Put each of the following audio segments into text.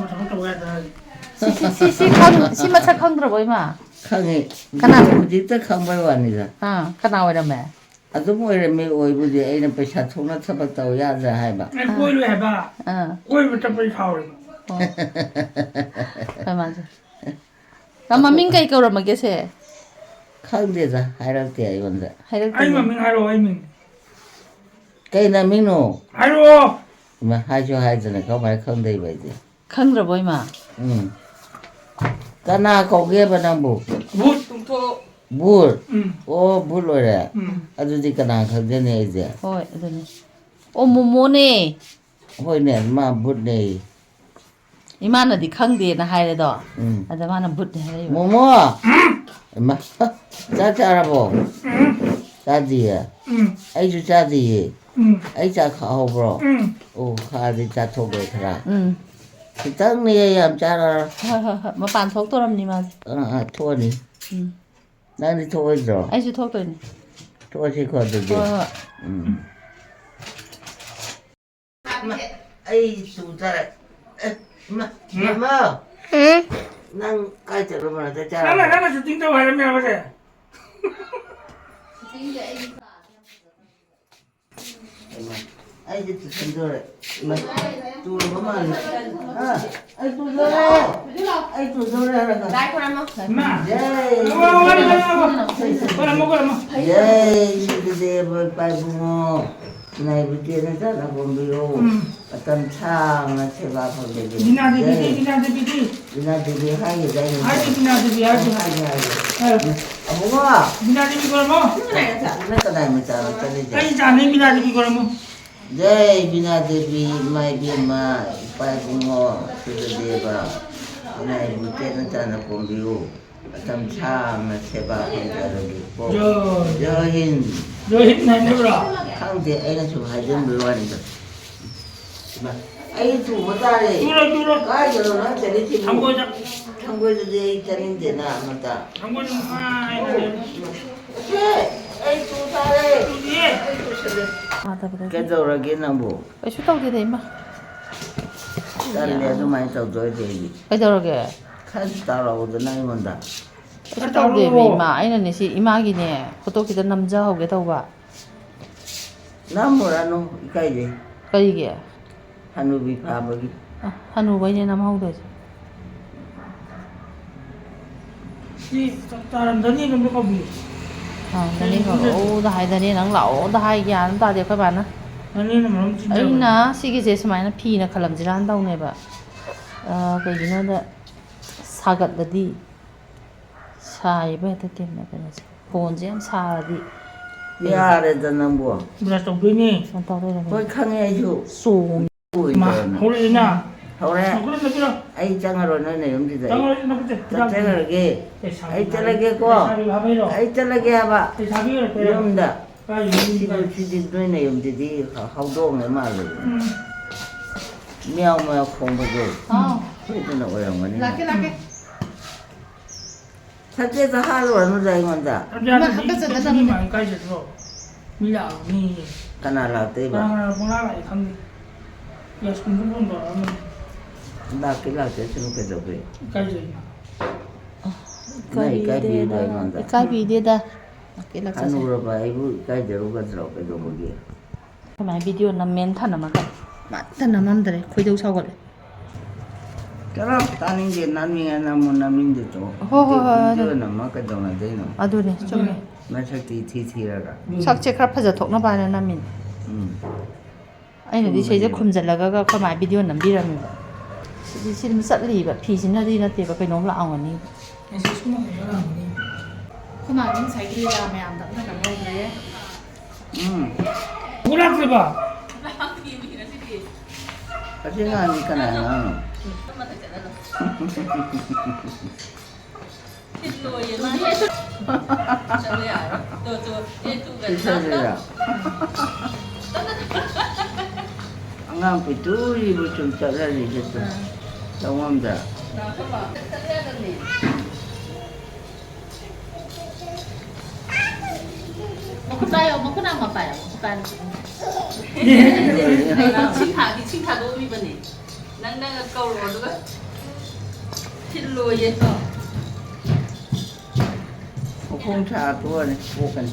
저거 또 해야 돼. 시 마차 칸들어 이마. 칸이 카나. 진짜 칸발 완이다. 카나 오이라메. 아주 뭐이라메 오이부지 애는 배차 통나 쳐봤다고 야자 해봐. 꼬이로 해봐. 꼬이로 잡을 사오리. 맞아. 그럼 민가 이거 얼마 계세? 칸데자 하이랄 때야 이건데. 아이고 민 하로 아이민. cây nào mình nổ 하로. mà hai cho hai giờ này có phải không đây vậy thì 칸들어 이마. cái nào cậu kia bên đang bù 붓. bù 응. ô bù rồi đấy 응. à tôi đi cái nào không thế này gì ôi 아드니. 모모네. hồi nè mà bù này 이마는 네 칸디에 나 하이래도. ừ 아드마는 붓 해요. mua mua mà cha cha là bò cha gì à 응. ấy chú cha gì 응. ấy cha khảo bro 응. ô khá đi cha thô bề thà 응. thì tất nhiên em cha là 뭐 반속 돌았니만. thua đi 응. đang đi thôi rồi 아이주 톡더니. thua thì còn được gì ấy chú cha lại mà mơ năng cái chợ rồi mà cha 나나 슈팅 또 하려면 보세. ấy thì chân rồi mà chú nó mà ấy chú rồi ấy chú rồi là 마. Yay! 거라 먹어라 뭐. Yay! Sige bay bungo. Nay bigyan na sa na bombiyo. Atam chang na seba pagdede. 미나데 비디. Binadibi hayi dahil. 아이 미나데 비 아이. Amo mo. 미나데 비 거라 뭐. Ano ka na mo sa tali dyan? 아이 자네 미나데 비 거라 뭐. Yay! Binadibi may bima. Bay bungo. Sige ba. Nay bigyan na sa na bombiyo. Atam chang na seba pagdede. 저. Johin. 저 힘내 먹어라. Khang thì anh chụp hai dân bữa này rồi mà anh chụp một ta đi 뚫어. cái giờ nó sẽ đi tìm 담궈자. không có gì cho nên thế nào mà ta 담궈 좀. 아, 이거. anh chụp ta đi 뒤에. 아다 그래. cái dầu là cái nào bộ 아이주 톡디 돼 이마. ta đi cho mày tàu rồi thì gì 그저러게. khác tao là một cái này mà ta 아이주 톡디 왜 이마. 아이는 시 이마기네. 호떡기도 남자 하게 더봐. năm một anh cái gì 그이게. anh bị phá bởi 한우 왜냐 남 하고도지. 이 사람들이 좀 먹어비. Dani ko da hai dani nang lao da hai yan ta de ka ba na. 아니는 뭐 진짜. Ai na si ge je smai na phi na khalam jiran dau ne ba. Ko gino da sagat da di. Sai ba ta kem na ka na. Phone je am sa di. ya để cho năm bộ 뭐라 또 괜히. San tao de thôi khang nghe chú su. ui 마. trời 호리나. hầu đấy 그래. anh chẳng rồi nói này không thì dậy 장어를 넣고 chắc chắn là kia ấy chắc là kia cô 자기 밥이로. ấy chắc là kia bà 자기를 때려. 이러면 다 아, 이거 지금 시즌 또이 này không thì đi hậu đô người mà rồi mèo mà không bao giờ thế cho nó ở ngoài này lake. thật thế sao hai rồi nó dậy ngon ta 남자한테 스님만 까지 들어. 미라 미. cái nào là tê bà 그러나 뭐라 감. 야, 공부는 거 하면 ba cái là cái xin cái đầu về 까지. này cái gì đây ngon ta Ka bi de da. Ke la anh nuôi bà ấy vui cái giờ lúc cái đầu cái đầu kia Mai video na men thana ma ka. Ma thana mam dare khoi dau saw gale. cái đó ta nên gì nam mình nam mình được chỗ giờ nằm mà cái đầu này đây nó Adu ne chome. nó chắc thì ra cả Sak che khra phaja thok na ba na min. Aina di seje khumjalaga ga khamai video nambiram ba. Di sim satli ba phi sin na di na te ba kai nom la ang ani. 그래서 숨어 가라. Khumai min sai ki la me am da na mo le. 뭐라 그래 봐. kasi nga hindi ka na ano isa sila ang ang pituli mo siyang salari dito tawang da Mo tayo, mo na ma pa. Mo kan. 네. 칭타 도 미 번에. ꯅꯪꯅꯒ ꯀꯧꯔꯣ ꯑꯗꯨꯒ ꯊꯤꯜꯂꯣꯏꯌꯦ ꯃꯈꯣꯡ ꯁꯥꯊꯣꯛꯑꯅꯤ ꯄꯣꯛꯀꯅꯤ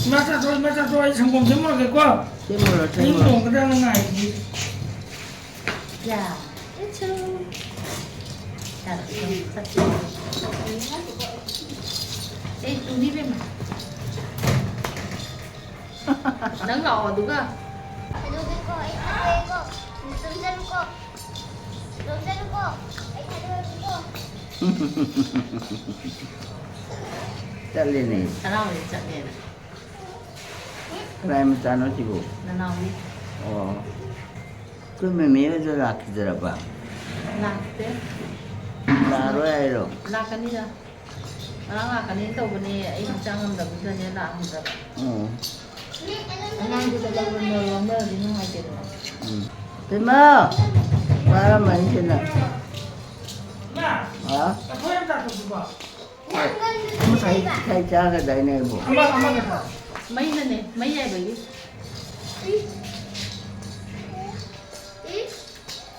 이마 짜줘 이 성공 좀 먹을게고 ꯁꯦꯝꯃꯨꯔꯣ 이 ꯁꯦꯝꯃꯨꯔꯣ 몽그랑 나이지 야 그쵸 자 에이 뚜니 뱀 nắng ngọ đúng không? 잘리네. nào để chặn đèn 그라이면 짜놓지고. nào đi 그러면 매워서 락히더라 봐. lạc thế 나로야 이러. lạc cái đi ra lạc cái đi tàu bên này em trang làm được bây giờ lạc không được 어. anh ăn thì tao làm được thì nó hay chết rồi 대마. 바람 많이 새나. 야 어? 소염 짜줘 줘봐 사이 작아 다이네 뭐. 안 먹겠다 mấy lần này mấy ngày vậy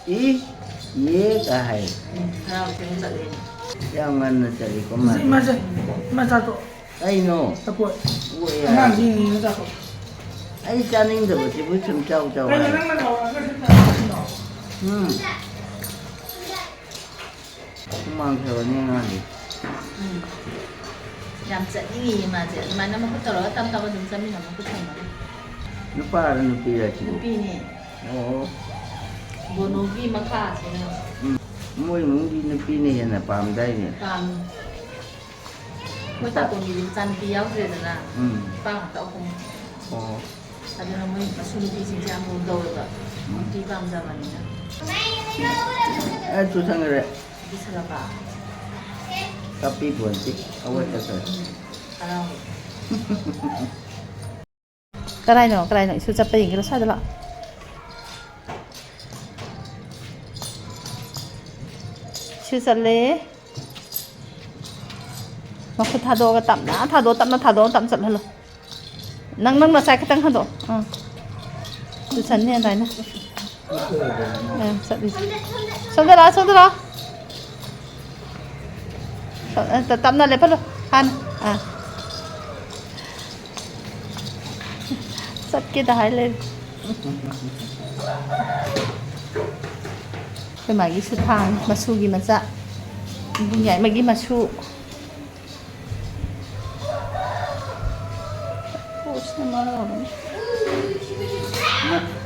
이 얘가 해. nào thì không sợ đèn 양만 짜리 그만. 이마 짜줘 아이노. 자꾸 뭐야? 난 이거 짜줘 아이 짜는데 뭐지 무슨 짜오짜오. 아니 낭만 나와 응. 도망쳐 내가니. làm trận cái gì mà trận mà nó mà cứ tao đó tâm tao đừng dám là nó cứ thành mà 누빠라는 누삐라 지금. pi này 어. bố nó ghi mà khá thế nào 뭐이 뭉디 누삐네 했나 밤다이네. còn mới tao còn nhìn chăn tiêu rồi là 응. bao tao không 어. tại vì nó mới mà suy nghĩ chính ra muốn đâu rồi đi vào ra mà nè 아 조상을 đi sao là bảo 카피 본지 어워터서. à cái này nó chưa chặt tiền cái nó sai rồi ạ chưa chặt lê mà cứ thà đồ cái tạm đã thà đồ tạm chặt hơn nâng nó sai cái tăng hơn đồ chưa chặt như này nè chặt đi xong đó tạm này lấy phát luôn han à sắp kia đái lên cái mày cái sụt hàng mà su gì mà dạ nhảy mày cái mà su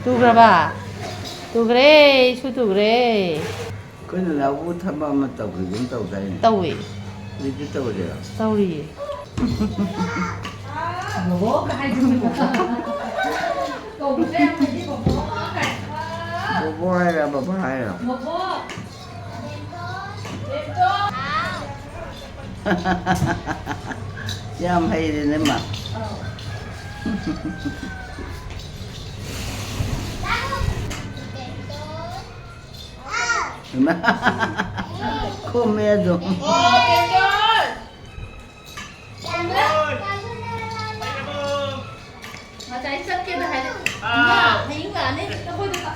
tu berapa tu gre su tu gre 그는 나보고 탐방만 따고 그건 따고 다니네. tàu ấy 이제 따고 돼요. tàu đi 뭐 해라 뭐 해라. ям hay 되네 막. 코메도. mà trái sắt kia là hay à thấy những cái này nó hơi được tạo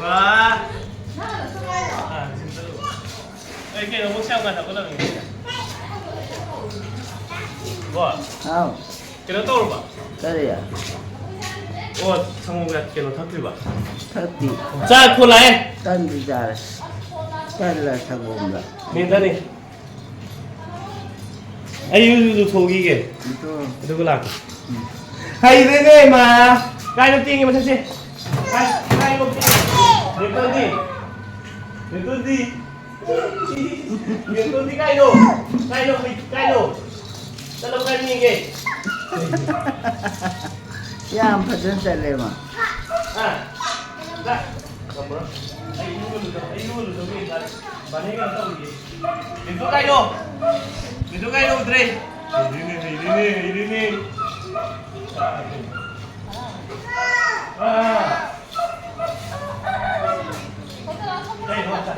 와. 아, 진짜로. 이렇게 너무 체험 같았거든. 와, 아우 걔는 떠올봐. 그래야. 와, 성공가 걔는 터뜨려 봐. 터띠 자, 콜라해. 딴지 잘. 잘라 타고 온다. 민다니. 아유, 속이게. 또 누구 나? 하이 네네 마. 가이로 띵이 뭐 사실. 가이로 띵. 내 건디. 내 건디 가이로. 가이로. 따로 가이게. 야 파전 잘래마. 아. 자. 뭐라? 이거를 저기 만약에 떠오르게. Itu kayak lo Dre. Ini. Ah. Đây nó chặt.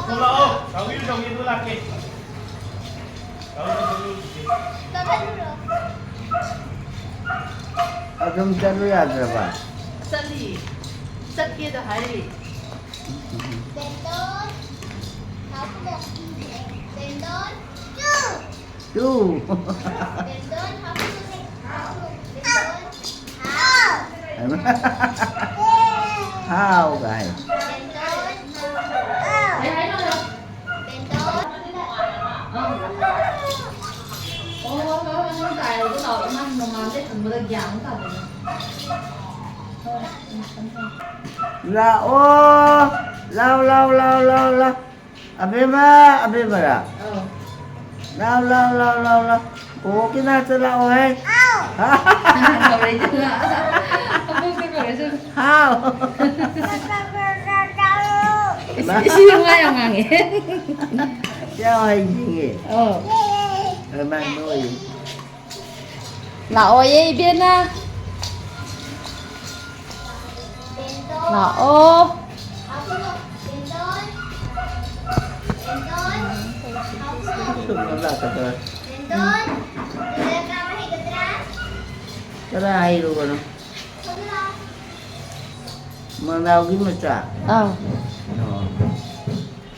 Không lo, cháu yêu chồng như tôi làm kì. Cháu 좀 잘라야 들어봐. sắt ꯆꯠꯂꯤ ꯆꯠꯀꯦꯗ ꯍꯥꯏꯔꯤ Chu. How guys? cái đó nó ngon cái thằng mới giảm cả rồi La oh, la. Abema ra. La. Oh, kinasa la oh hey. Cậu đấy chứ ạ không biết cậu đấy chứ How? siêu ngay ông ngang ấy Sao hay gì? Mang đôi. là ôi ấy bên à là ô Sụp nó là thật rồi. Cái đó hay luôn. Mà nào cái mà trả.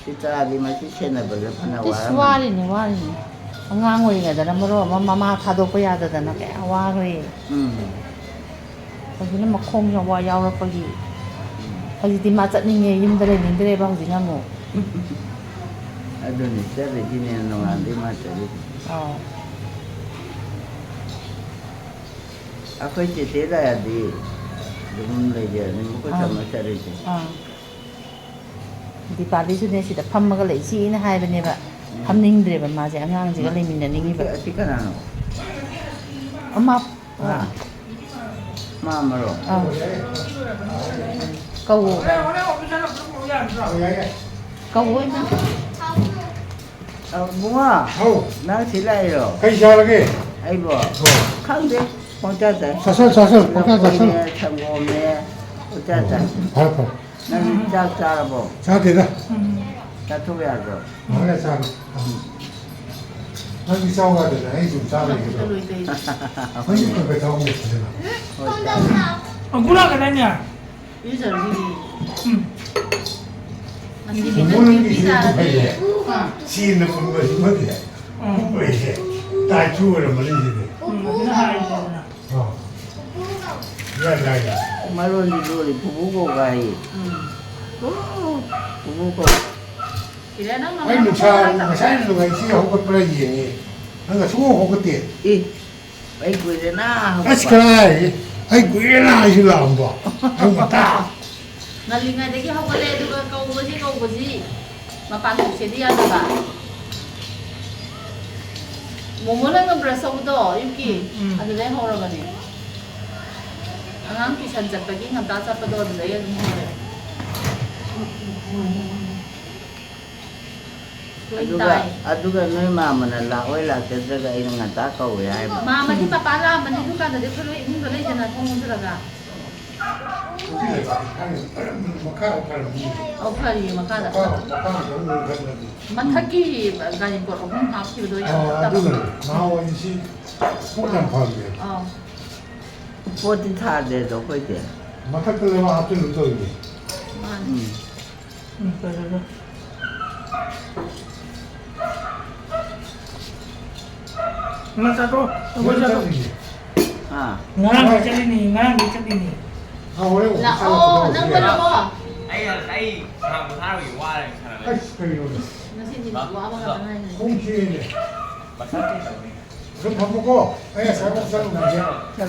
Kita di masih sana berapa cái swari này ngang ngồi cái đó nó rồi mama thà đâu bây giờ đó nó cái hoa rồi 거기는 막 콩이 야오라 거기 거기 맞았니 힘들어 힘들어 봐 거기 나무 Aduh nih saya di sini nanti macam itu. Aku cerita ya di belum belajar ni bukan sama cari itu. di Bali sudah sih dah pam magal isi ini hai bene ba pam ning dre ba ma je angang je ga le min ning ba Si kan anu. amma Mama lo. câu 오늘 오피스는 그런 거 안 줘. câu ấy mà Bunga. Oh, Nang sila iro. kay siya lagi. Ay bo. Kang de. Pangcata. Sasal, pagka sasal. Sangome. Pangcata. Papa. Nang cara bo. Sa atin na. Satu ya do. Mga sa atin. Nang isaw nga din, ay yung sa atin. lùi về Ay yung pagkataw mo sila. 구라가 되냐? bây giờ đi mà xin đi Kung đến hindi đi siya ra ito đi kaya, sino po ba si Maria? Kung ba siya? Tayo chua naman siya. Oh. Yan lang yan. Maron di dulu pupu ko kay. Pupu ko. thì ra nó Ay, masaya nung ay siya hukot pala yun eh. Hanggang sumo hukot eh. Ay kuya na. As ka ay, ay kuya na ay sila ang ba? Ang mata. 날링아 되게 하고 그래 누가 거우거지 마pan 혹시 디야 봐 뭐뭐는 거 브라서부터 이렇게 아주 내 허러가네 안한 기산 잡기 한 다섯 번도 내가 좀 해 Aduga noy mama na lakoy la daga ino nga takaw ya. mama di papala man di ka de pero hindi ba lay na kung talaga oh pari makada mataki ganin ko kung hapsi do ya 나와 있지. 폭탄 파괴. Poti thade do koy de. 마타클레마 합주는 또 이게. 그래서 맞아도 그거죠. 나랑 괜찮니? 나랑 괜찮니? 아, 원래 là ô nâng bên đó Ấy thằng tao bị qua này thằng này. 아이스크림. nó xin gì quá bao giờ này 콩치네. Mà sao cái thằng này? 그럼 밥 먹고. 에, 살짝살짝 나게.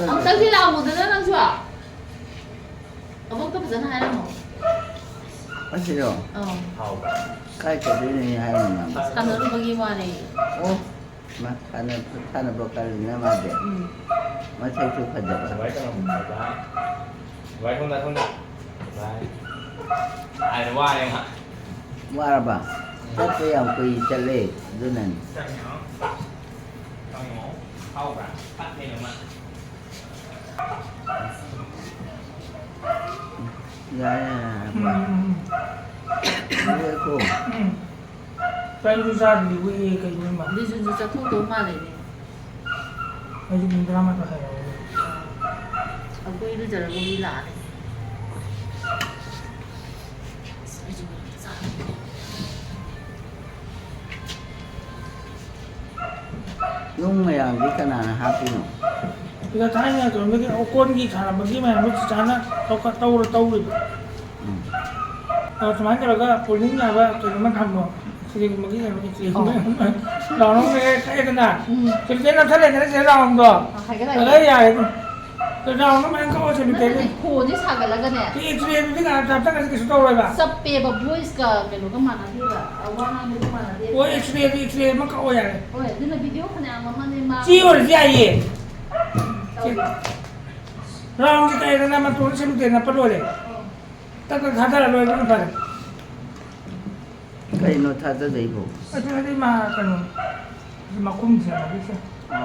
ông tới khi nào một đứa đang chưa ông có phải dẫn hai không Masiro. Hầu. Kay ka din ni hay naman. kan nó bagi qua này Oh. Ma kana bakal na made. Masay tu kada. Vậy cho nó một cái. Vậy không được. Vậy. Ai nó qua đây hả? Wala ba? Sato yang kuy chale dunan. Sao nhỏ? Con nhỏ. Hầu cả. Bắt đi nữa mà. Ya. Ni ko. 팬주사 리뷰에 그냥 막 đi dừng cho thuốc tố mà này 아주 민감하다 해요. ông có đi giờ là đi lạ này นุ่งไม่อย่างที่ขนาดฮาปี้หนู คือท้ายเนี่ยตัวเมื่อกี้เอาก้นกี่ขาเมื่อกี้มันรู้จักนะเขาก็เต้าเลยเราสมัยเราก็ปุ่นนิ่งเลยว่าตัวมันทำหมดสิ่งเมื่อกี้เราสิ่งเราต้องไปใช้กันนะสิ่งที่เราทะเลนั้นใช้เราตัว ใครก็ได้ อะไรใหญ่แต่เราต้องมันก็เอาสิ่งที่ โหนี่ฉากกันแล้วกันเนี่ย ที่เรียนที่การทำตั้งแต่กี่ตัวเลยป่ะ สเปรย์แบบบุ้ยส์กับเป็นลูกก็มาหน้าที่แบบเอาว่าไม่รู้มาหน้าที่ โอ้ยเรียนมันก็เอาใหญ่ โอ้ยนี่วิดีโอขนาดมันนี่มา จีวันที่ใหญ่เราที่ใครกันนะมันตัวสิ่งที่นั่นปะด้วยตั้งแต่ขาดอะไรเลยไม่ไป ใครโน้ตท่าจะได้บุ ไอ้ที่นั่นมากันมาคุ้มเสียมาดิเสีย อ๋อ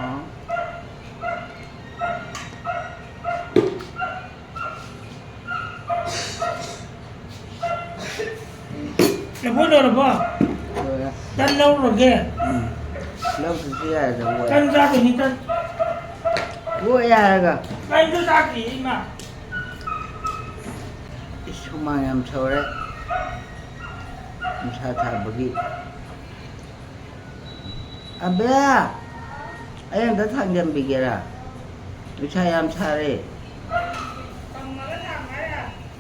แล้วพูดเลยป่ะ Dan lâu rồi kìa. Lâu thì kia rồi. Dan ra thì đi Dan. Vui à cả. Anh cứ ra thì mà. Không mang em sâu đấy. Em sao thả bagi. À bé. Em đã thằng em bị kia ra. Tôi sai em sao đấy.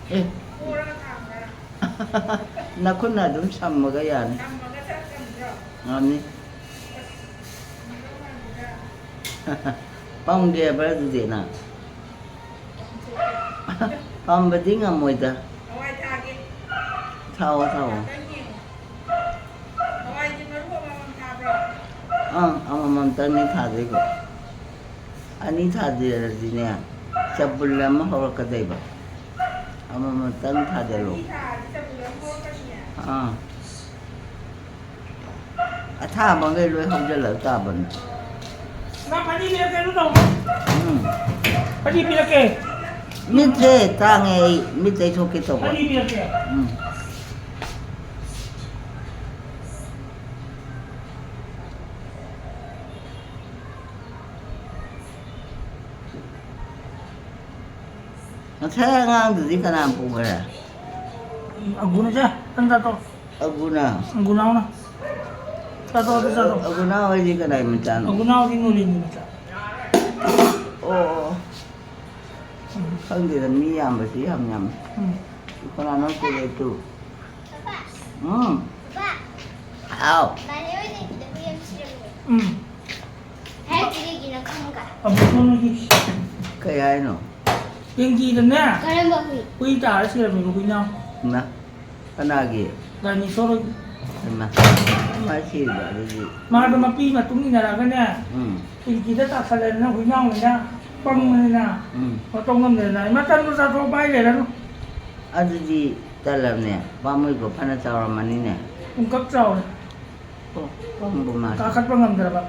Ê. Na kun na dun sama ka yan. Ano? Pang dia berarti dia na. Pang berarti ngamoy ta. Tahu. Ama mantan ni thade ko. Ani thade rasi niya. Sabul lama hawak kadai ba. Ama mantan thade lo. Tha bằng cái lưỡi không cho lỡ ta bệnh. Nó phải đi bia kê lúc đầu không? Phải đi bia kê. Mít thế ta nghe mít thế thôi cái tổ. Phải đi bia kê. Nó thế ngang từ gì cái nào cũng vậy à? Aguna siya. Ang tato. Aguna. Aguna na. Tato. Aguna ay di ka na imantan. Aguna din ulit mo siya. Oo. Không thì là mi yam mà chỉ hầm nhầm. Con nào nói chơi ito. Ao. Abot mo na gis. Kaya ano? Yung kita na. Uy, tayo sila may lukuy na. Na. Panagi. Gani sorog. Na. Masih ba di. Mga mapi matungin na lang na. Yung kita tak salan na kuy na na. Pang na. Matungam na. Matan mo sa tropay le no. Ada di dalamnya. Pamoy ko panatawraman ni na. Ungkap saw. Oh, pang bumas. Kakat pangam dara ba.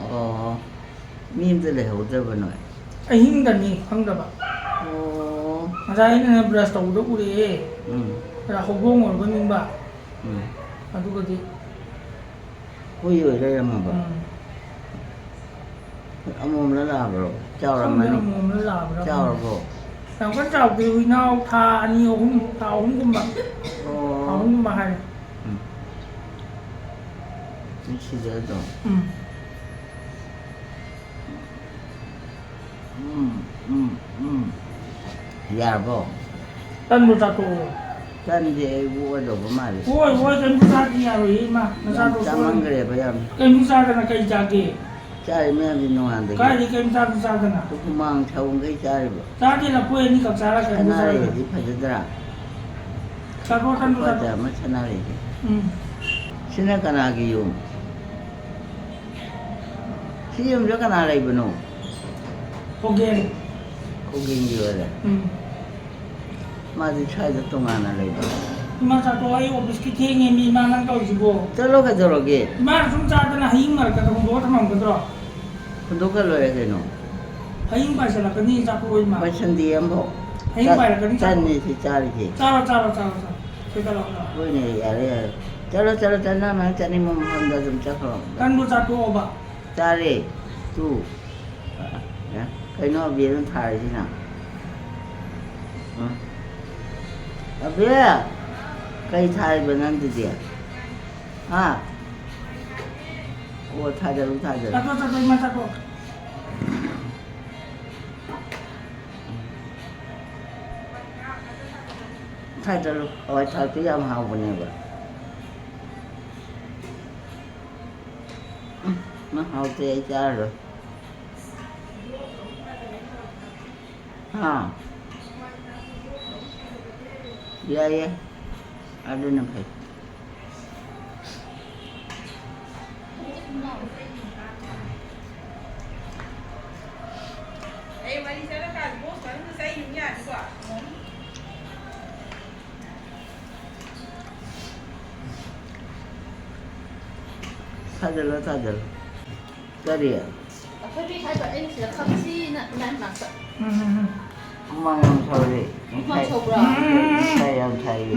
Oh. Mim tele ho da banoy. Ay hingan ni hang da ba. Oh. Masay na brush taw do uli. Kaya hubong or ganing ba. Ano ka di? Uy, đây là mà bảo. Ông ôm nó là bro. Chào là mà. Ông ôm nó là bro. Chào là bro. Tao có chào từ huy nào tha anh yêu không tao không cũng bằng. Tao không bằng hay. Chính xác rồi đó. Dạ bro. Tân một sa tu. Tân thì vua đồ có mà đi. Ôi tân một sa kia rồi mà. Nó sa tu. Chăm ăn cái này bây giờ. Tân một sa cái này cái cha kia. Chai mấy anh đi nấu ăn đấy. Cái đi cái sa cái nào. Tôi không mang theo cái chai bro. Sa thì là quên đi gặp sa là cái Chana sa. này thì phải rất là. Sa tu tân một sa tu. Phải mà chana này. Xin cái nào kì dùng. Xin dùng cho cái nào này bano. Okay. Cô kinh gì vậy? Mà thì sai được tung ăn này đó. Mà sa tu ay office ki thingi mi manang kau sibo. Chalo cái đó kì. Mà sum sa ta na hing mar ka kung bota mang kadro. Kun đâu cái loại cái nó. Hing pa sa la kani sa tu ay ma. Mà chân đi em bộ. Hing pa la kani sa. Chân này thì chai gì? Chalo. Cái đó. Ôi này à đây. Chalo chân nào mà chân này mà không được dùng chắc không. Kan mo sa tu ba. Chai tu. Ya. Cái nó bia nó thải thế nào? Bia. Cái thải bên anh thì gì? 오 타자로 타자로. 짜도 이만 짜도. 타자로. 타도 양 하고 내가. nó hậu tê cha rồi à vậy ở đây nằm phải thay rồi cái gì ạ? Thôi đi thay vậy anh chỉ là không chi nè, nãy mặc sợ. Mang em thôi đi. Mang sầu rồi. Thay em thay đi.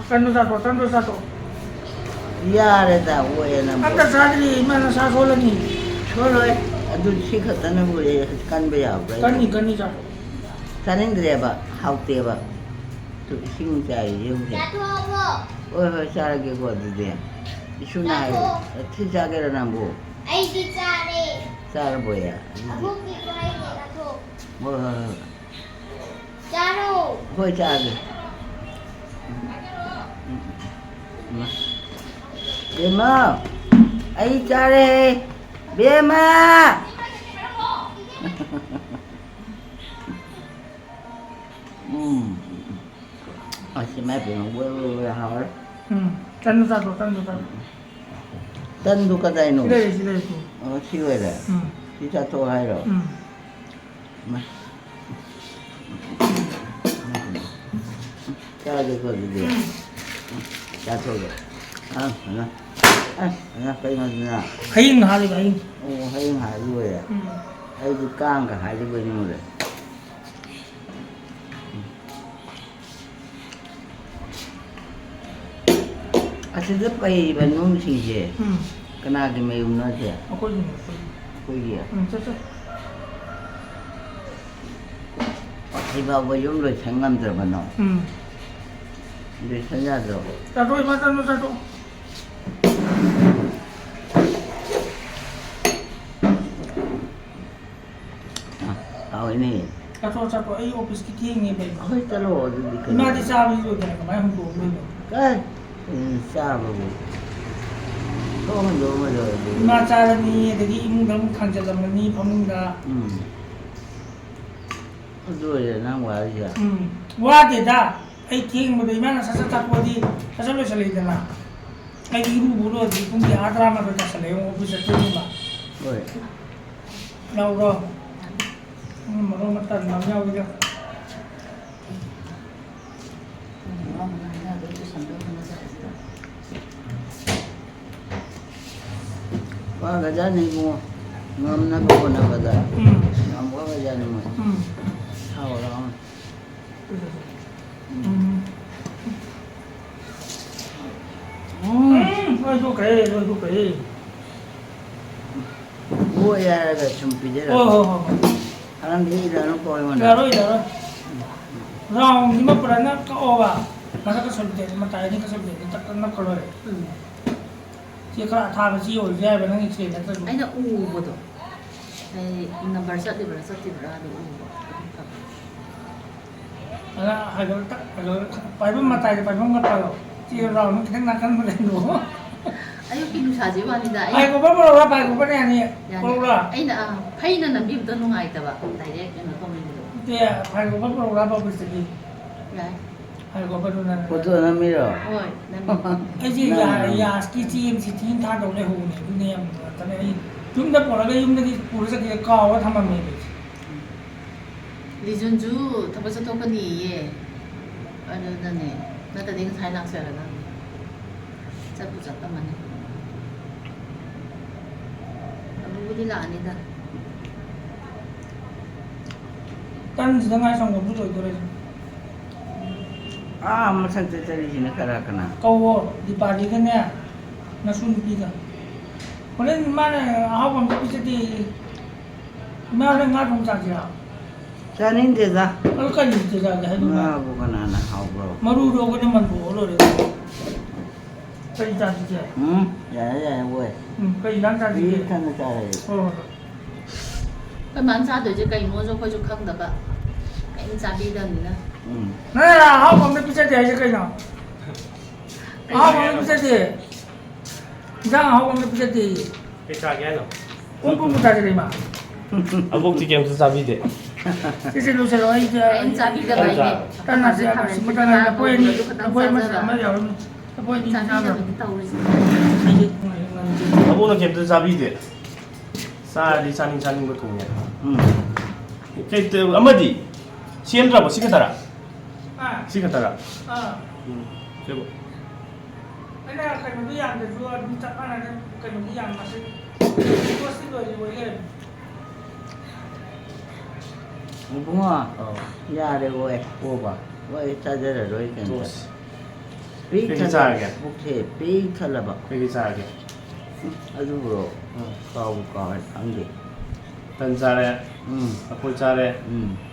Tandu satu. Ya ada tahu ya nama. Anda sadri mana sasola ni? Sorry, aduh sih katanya boleh kan bayar. Kani satu. Saning dia ba, hau dia ba. Tu sing cai dia. Ôi sao lại cái gọi gì vậy? Isu này, thứ cha cái là nam bộ. Ai đi cha đi. Cha là bồi à? Aku pergi lagi dah tu. Ôi, Cha tu. thôi cha kìa. Bia mà, ai cha đi, bia mà. Xin mấy bạn quên hỏi. Tandu satu. Tên tu cái này nè. Sila itu. Siêu rồi. Chỉ cha tôi hay rồi. Mà. Cha cái gì vậy? Cha tôi rồi. Cái gì nè? Haing hali haing. Haing hali rồi. Ai cái cang cả hali rồi nữa rồi. Asal pakai bangun sih je. Kena di mayum nasi. Aku ini. Kau dia. Cocok. Iba bayum lo cengam terbano. Di sana tu. Satu iman tandu satu. Kau ini. Satu. Ay office kita ni baik. Kau terlalu di. Ima di sabi itu kan kemana untuk dulu. Kan? Sabu. Kau menjual menjual. Ima cara ni jadi imung dalam kanjar dalam ni pamung dah. Itu ya nama aja. Wah tidak. Ay ting mo di mana sasa takwa di sasa lo salih dah. Ay ibu bulu di pun di atra mana kita salih yung office itu ni ba. Oi. Nauro. Maro matan namanya gitu. Wah kerja ni mo. Ngam nak kau nak kerja. Ngam kau kerja ni mo. Tahu orang. Itu kaya. Oh ya ada cumpi je. Oh. Orang dia dah nak kau mana? Daro. Rau ni mah pernah ke oba. Masa ke solid mata ini ke solid tak kena kalau. Dia kalau thang sih oh dia benar ni sih nanti. Aina u bodo. Ay number sa di berasa di berada u. Ala agak payung mata itu payung ngapa lo. Dia rau ni kita nak kan boleh dulu. Ayo pinu saja wanita. Ay ko ba ni? Pura. Aina paina nambi betul nungai tawa. Direct yang aku minta. Dia ay ko ba bisa di. Ya. Ay ko ba na. Foto nak miro. Oi, nambi. Ay ji ya ski team tha dong le hu ni am ta ne yum da pora ga yum da ki pura sa ki ka wa thama me. Lijunju thapa sa to kani ye. Ano na ne. Nata ding sai nak sa na. Sa pu sa ta man. Abu di la ni da. Kan sedang ay song ko tu tu. Masa cari sini kerana kena. Kau di pagi kan ya, nasun piga. Kalau mana awam tapi jadi mana nggak dong saja. ꯆꯥꯅꯤꯡꯗꯦꯗ ꯑꯗꯨ ꯀꯔꯤ ꯆꯥꯒꯦ ꯍꯥꯏꯗꯨꯅ ꯉꯥꯕꯨ ꯀꯅꯥꯅ ꯍꯥꯎꯕ꯭ꯔꯣ ꯃꯔꯨꯗꯣ ꯑꯩꯈꯣꯏꯅ ꯃꯟꯊꯣꯛꯑ ꯂꯣꯏꯔꯦ ꯀꯔꯤ ꯆꯥꯁꯤꯒꯦ ꯌꯥꯔꯦ ꯌꯥꯔꯦ ꯋꯣꯏ ꯀꯔꯤ ꯏꯟꯖꯥꯡ ꯆꯥꯁꯤꯒꯦ ꯄꯤꯛ ꯊꯟꯅ ꯆꯥꯔꯦ ꯍꯣꯏ ꯍꯣꯏ ꯑꯩꯈꯣꯏ ꯃꯥꯅ ꯆꯥꯗꯣꯏꯁꯦ ꯀꯩꯅꯣꯁꯨ ꯑꯩꯈꯣꯏꯁꯨ ꯈꯪꯗꯕ ꯀꯩꯝ ꯆꯥꯕꯤꯗꯕꯅꯤꯅ ꯅꯪ ꯑꯍꯥꯎꯕ ꯑꯝꯇ ꯄꯤꯖꯗꯦ ꯍꯥꯏꯁꯦ ꯀꯩꯅꯣ ꯑꯍꯥꯎꯕ ꯑꯝꯇ ꯄꯤꯖꯗꯦ ꯏꯟꯖꯥꯡ ꯑꯍꯥꯎꯕ ꯑꯝꯇ ꯄꯤꯖꯗꯦ Cái trà ghé nào? ꯄꯨꯡ ꯄꯨꯡ ꯆꯥꯖꯔꯦ ꯏꯃꯥ Abok thì kem sa sabi de. ꯁꯤꯁꯦ ꯂꯣꯏꯁꯤꯜꯂꯣ ꯑꯩ ꯀꯩꯝ ꯆꯥꯕꯤꯗꯕ ꯑꯩꯗꯤ ꯇꯟꯅꯁꯦ ꯇꯟꯅ ꯑꯩꯈꯣꯏ ꯑꯃ ꯌꯥꯎꯔꯝꯃꯤ ꯑꯩꯈꯣꯏ ꯑꯅꯤ ꯆꯥꯕ꯭ꯔꯣ ꯆꯥꯕꯤꯗꯕꯅꯤ ꯇꯧꯔꯤꯁꯦ ꯑꯩꯗꯤ Abok na kem sa sabi de. Sa di saning ba thong ya. Kay amadi. Siem tra ba sika tara. Sika tara. Kebo. ꯑꯩꯅ ꯀꯩꯅꯣꯗꯣ ꯌꯥꯝꯗ꯭ꯔꯁꯨ ꯑꯗꯨꯝ ꯆꯞ ꯃꯥꯟꯅꯅ ꯀꯩꯅꯣꯗꯤ ꯌꯥꯝ ꯃꯁꯤꯡ ꯄꯣꯠꯁꯤ ꯂꯣꯏꯔꯦ ꯏꯕꯨꯡꯉꯣ ꯌꯥꯔꯦ ꯋꯣꯏ Oba. ꯋꯣꯏ ꯆꯥꯖꯔꯔꯣꯏ ꯀꯩꯝꯇ Tos. ꯄꯤꯛ ꯀꯩꯀꯩ ꯊꯜꯂꯕ ꯆꯥꯔꯒꯦ? ꯄꯨꯛꯁꯦ ꯄꯤꯛ ꯊꯜꯂꯕ Kay sa ge. ꯑꯗꯨꯕꯨꯔꯣ ꯀꯥꯎꯕꯨ ꯀꯥꯎꯔꯦ ꯈꯪꯗꯦ Tan chare. Apol chare.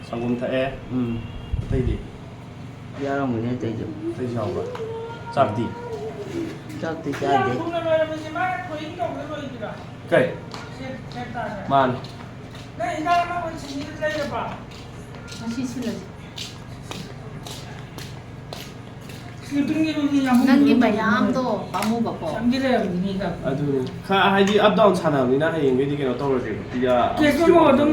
Sangum tha e. Tay di. ꯌꯥꯎꯔꯝꯒꯅꯤ ꯑꯇꯩꯁꯨ Tay jaw ba. Chak di. ꯆꯥꯛꯇꯤ ꯌꯥꯝ ꯆꯥꯗꯦ ꯊꯨꯅ ꯂꯣꯏꯔꯕꯁꯦ ꯃꯥꯅ ꯊꯣꯏꯅ ꯇꯧꯕꯗ ꯂꯣꯏꯗ꯭ꯔꯥ Kay. ꯁꯦꯞ ꯇꯥꯔꯦ Man. ꯅꯪ ꯏꯟꯖꯥꯡ ꯑꯃ ꯑꯩꯈꯣꯏ ꯁꯤꯡꯗ ꯂꯩꯔꯕ ꯉꯁꯤ ꯁꯤꯜꯂꯁꯤ ꯁ꯭ꯂꯤꯞꯄꯤꯡꯒꯤꯗꯨꯗꯤ ꯌꯥꯝ ꯅꯪꯒꯤ ꯃꯌꯥꯝꯗꯣ ꯄꯥꯝꯃꯨꯕꯀꯣ ꯌꯥꯝꯗꯤ ꯂꯩꯔꯝꯒꯅꯤꯗ Aduni. Kha haidi up down sanabnina hayengedi keno tawrase. Ya. ꯀꯦꯁ ꯃꯣꯃꯣ ꯑꯗꯨꯝ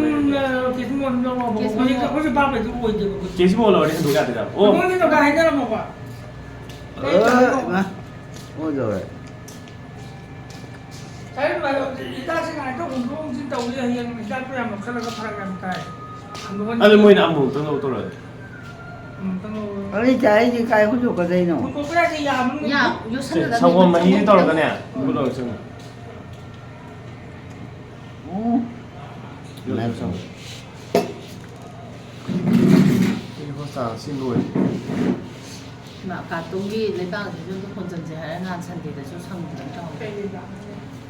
ꯀꯦꯁ ꯃꯣꯃꯣ ꯑꯗꯨꯝ ꯂꯧꯔꯕ ꯍꯧꯖꯤꯛ ꯄꯥꯄꯩꯗꯨ ꯑꯣꯏꯗꯦꯕ Kesi mo lo ri handu ga da. Oh. ꯃꯉꯣꯟꯗ ꯗꯨꯀꯥꯟ ꯍꯥꯏꯅꯔꯝꯃꯣꯕ ꯑꯣꯗꯧꯔꯦ ꯍꯤꯗꯥꯛꯁꯤ ꯉꯥꯏꯇ ꯍꯣꯡꯗꯣꯛ ꯍꯣꯡꯖꯤꯟ ꯇꯧꯁꯦ ꯍꯌꯦꯡ ꯍꯤꯗꯥꯛꯇꯣ ꯌꯥꯝ ꯂꯧꯁꯜꯂꯒ ꯐꯔꯛ ꯌꯥꯝ ꯇꯥꯏ Adu moina amu tang lo to ra. ꯑꯩ ꯆꯥꯔꯤꯁꯤ ꯀꯥꯏ ꯍꯨꯟꯗꯣꯛꯀꯗꯣꯏꯅꯣ ꯍꯣꯡꯗꯣꯛꯄ ꯌꯥꯗꯦ ꯌꯥꯝ ꯌꯥ ꯌꯣꯠꯁꯜꯂꯒ Sangom mahi ni tawra ne. Bulo sing. ꯅꯠꯇ꯭ꯔꯣ Ni ho sa sin loi. ꯀꯥꯔꯇꯨꯟꯒꯤ ꯂꯩꯕꯥꯛꯁꯤꯁꯨ ꯑꯗꯨꯝ ꯍꯣꯟꯖꯟꯁꯦ ꯍꯥꯏꯔ ꯅꯍꯥꯟ ꯁꯟꯗꯦꯗꯁꯨ ꯁꯪꯗꯅ ꯇꯧꯍꯧꯋꯦ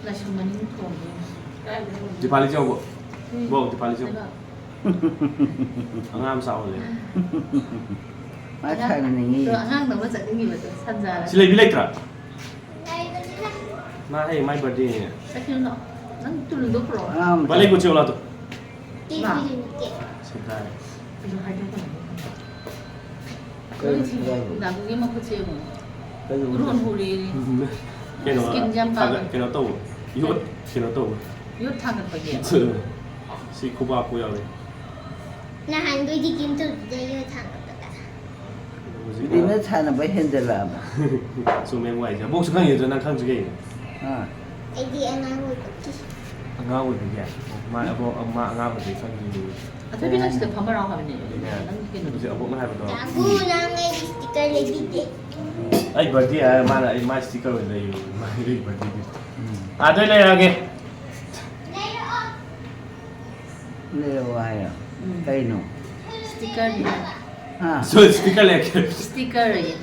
ꯂꯥꯏꯁꯪ ꯃꯅꯤꯡ ꯊꯣꯡꯗꯣꯏꯅꯤ Dipali jaw bo. Bo dipali jaw. Angam sa ole. ꯃꯥ ꯁꯥꯟꯅꯅꯤꯡꯉꯤ ꯑꯉꯥꯡꯗꯧꯅ ꯆꯠꯅꯤꯡꯉꯤꯕꯗꯣ ꯁꯟꯖꯥꯔ Si lei bi leitra. ꯂꯩꯕꯅꯤꯅ Ma hey my birthday ne. ꯆꯠꯈꯤꯅꯣ ꯅꯪ ꯇꯨꯜꯗꯣ ꯄꯨꯔꯛꯑꯣ ꯑꯉꯥꯡ Bale ko chola to. TV ꯅꯠꯇꯦ Sekai. ꯑꯗꯨ ꯍꯥꯏꯗꯣꯛꯀꯅꯣ ꯀꯩ ꯗꯥꯕꯨꯒꯤ ꯃꯈꯨꯠꯁꯦ ꯌꯦꯡꯉꯣ ꯀꯩ ꯎꯔꯣꯟ ꯍꯨꯔꯦꯔꯤ Keno. Skin jam pa. Keno to. Yot keno to. ꯌꯣꯠ ꯊꯥꯡꯒꯠꯄꯒꯤ Si kuba ko yawe. ꯅꯍꯥꯟꯈꯩꯗꯤ ꯀꯩꯝ ꯇꯧꯗꯦ ꯊꯥꯡꯒꯠꯄꯗ ꯕꯤꯗꯤꯅ ꯁꯥꯟꯅꯕ ꯍꯦꯟꯖꯜꯂꯛꯑꯕ Sumen wai ja. Bo su khang ye na khang ju ge. ꯑꯩꯗꯤ ꯑꯉꯥꯡ ꯑꯣꯏꯕꯒꯤ Anga wo bi ya. Ma abo ma anga ba de khang ju. ꯑꯊꯣꯏꯕꯤ ꯅꯪ ꯁꯤꯗ ꯐꯝꯃꯔꯥꯎ ꯍꯥꯏꯕꯅꯦ ꯅꯪ Ji ꯀꯩꯅꯣꯗꯣ abo na ha ba do. ꯇꯥꯕꯨ ꯅꯪ ꯑꯩꯒꯤ sticker ꯂꯩꯕꯤꯗꯦ Ai birthday ay ma na ai ma sticker le yu. Ma ri birthday gift. Adoi le ra ge. ꯂꯩꯔꯛꯑꯣ ꯂꯩꯔꯛꯑꯣ ꯍꯥꯏꯔꯣ ꯀꯩꯅꯣ 스티커니 ꯍꯥ So sticker le ke. 스티커리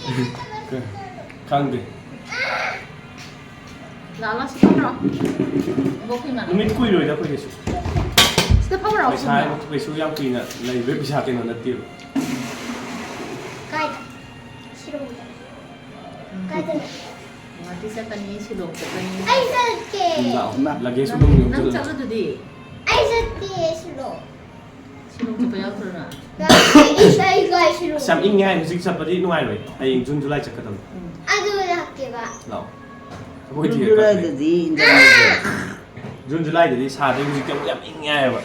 Khang de. 나라 스티커라 먹기만 Numit kui loi da ko ye su. 스티커라 Ai sai 없으면 ko su yang kui na lai we bisa ke no na ti. 가이다 싫어 가이다 마티 세카니 시도 세카니 아이스게 La ge su dong yu. 난 잘라도디 아이스게 싫어 시도 좀 배워들어라 나 이거 싫어 Sam ing ngai music sa pa di nuai loi. Ai June July chak ka tam. 아주 할게 봐 Lao. Ko ti. ꯖꯨꯂꯥꯏꯗꯗꯤ ꯏꯟꯇꯔꯅꯦꯠꯁꯦ June July de sa de music yam yam ing ngai ba.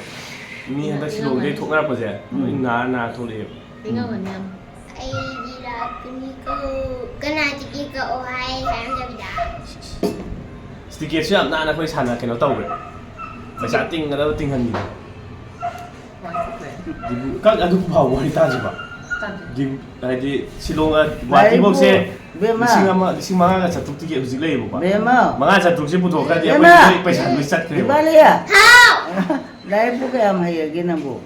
Mi handa silong de thok na pa je. Ing na thok le. 잉어가냐 아이디라 그니까 그나지기가 오하이 사람잡이다 Sticker su yam na na khoi sana ke no taw re. Ba sa ting na da ting han ni. Ka adu ba wa ri ta ji ba. Di ai di silong a wa ti bok se. Sing ma ga cha tuk ti ge uzik le bu ba. ꯕꯦꯝꯃ Mga cha tuk se pu thok ka di Emma! ai paisa lu sat kre. ꯏꯕꯥꯂꯤꯌꯥ 하우 ꯂꯥꯏꯔꯤꯛꯄꯨ ꯀꯌꯥꯝ ꯍꯩꯔꯒꯦ ꯅꯪꯕꯨ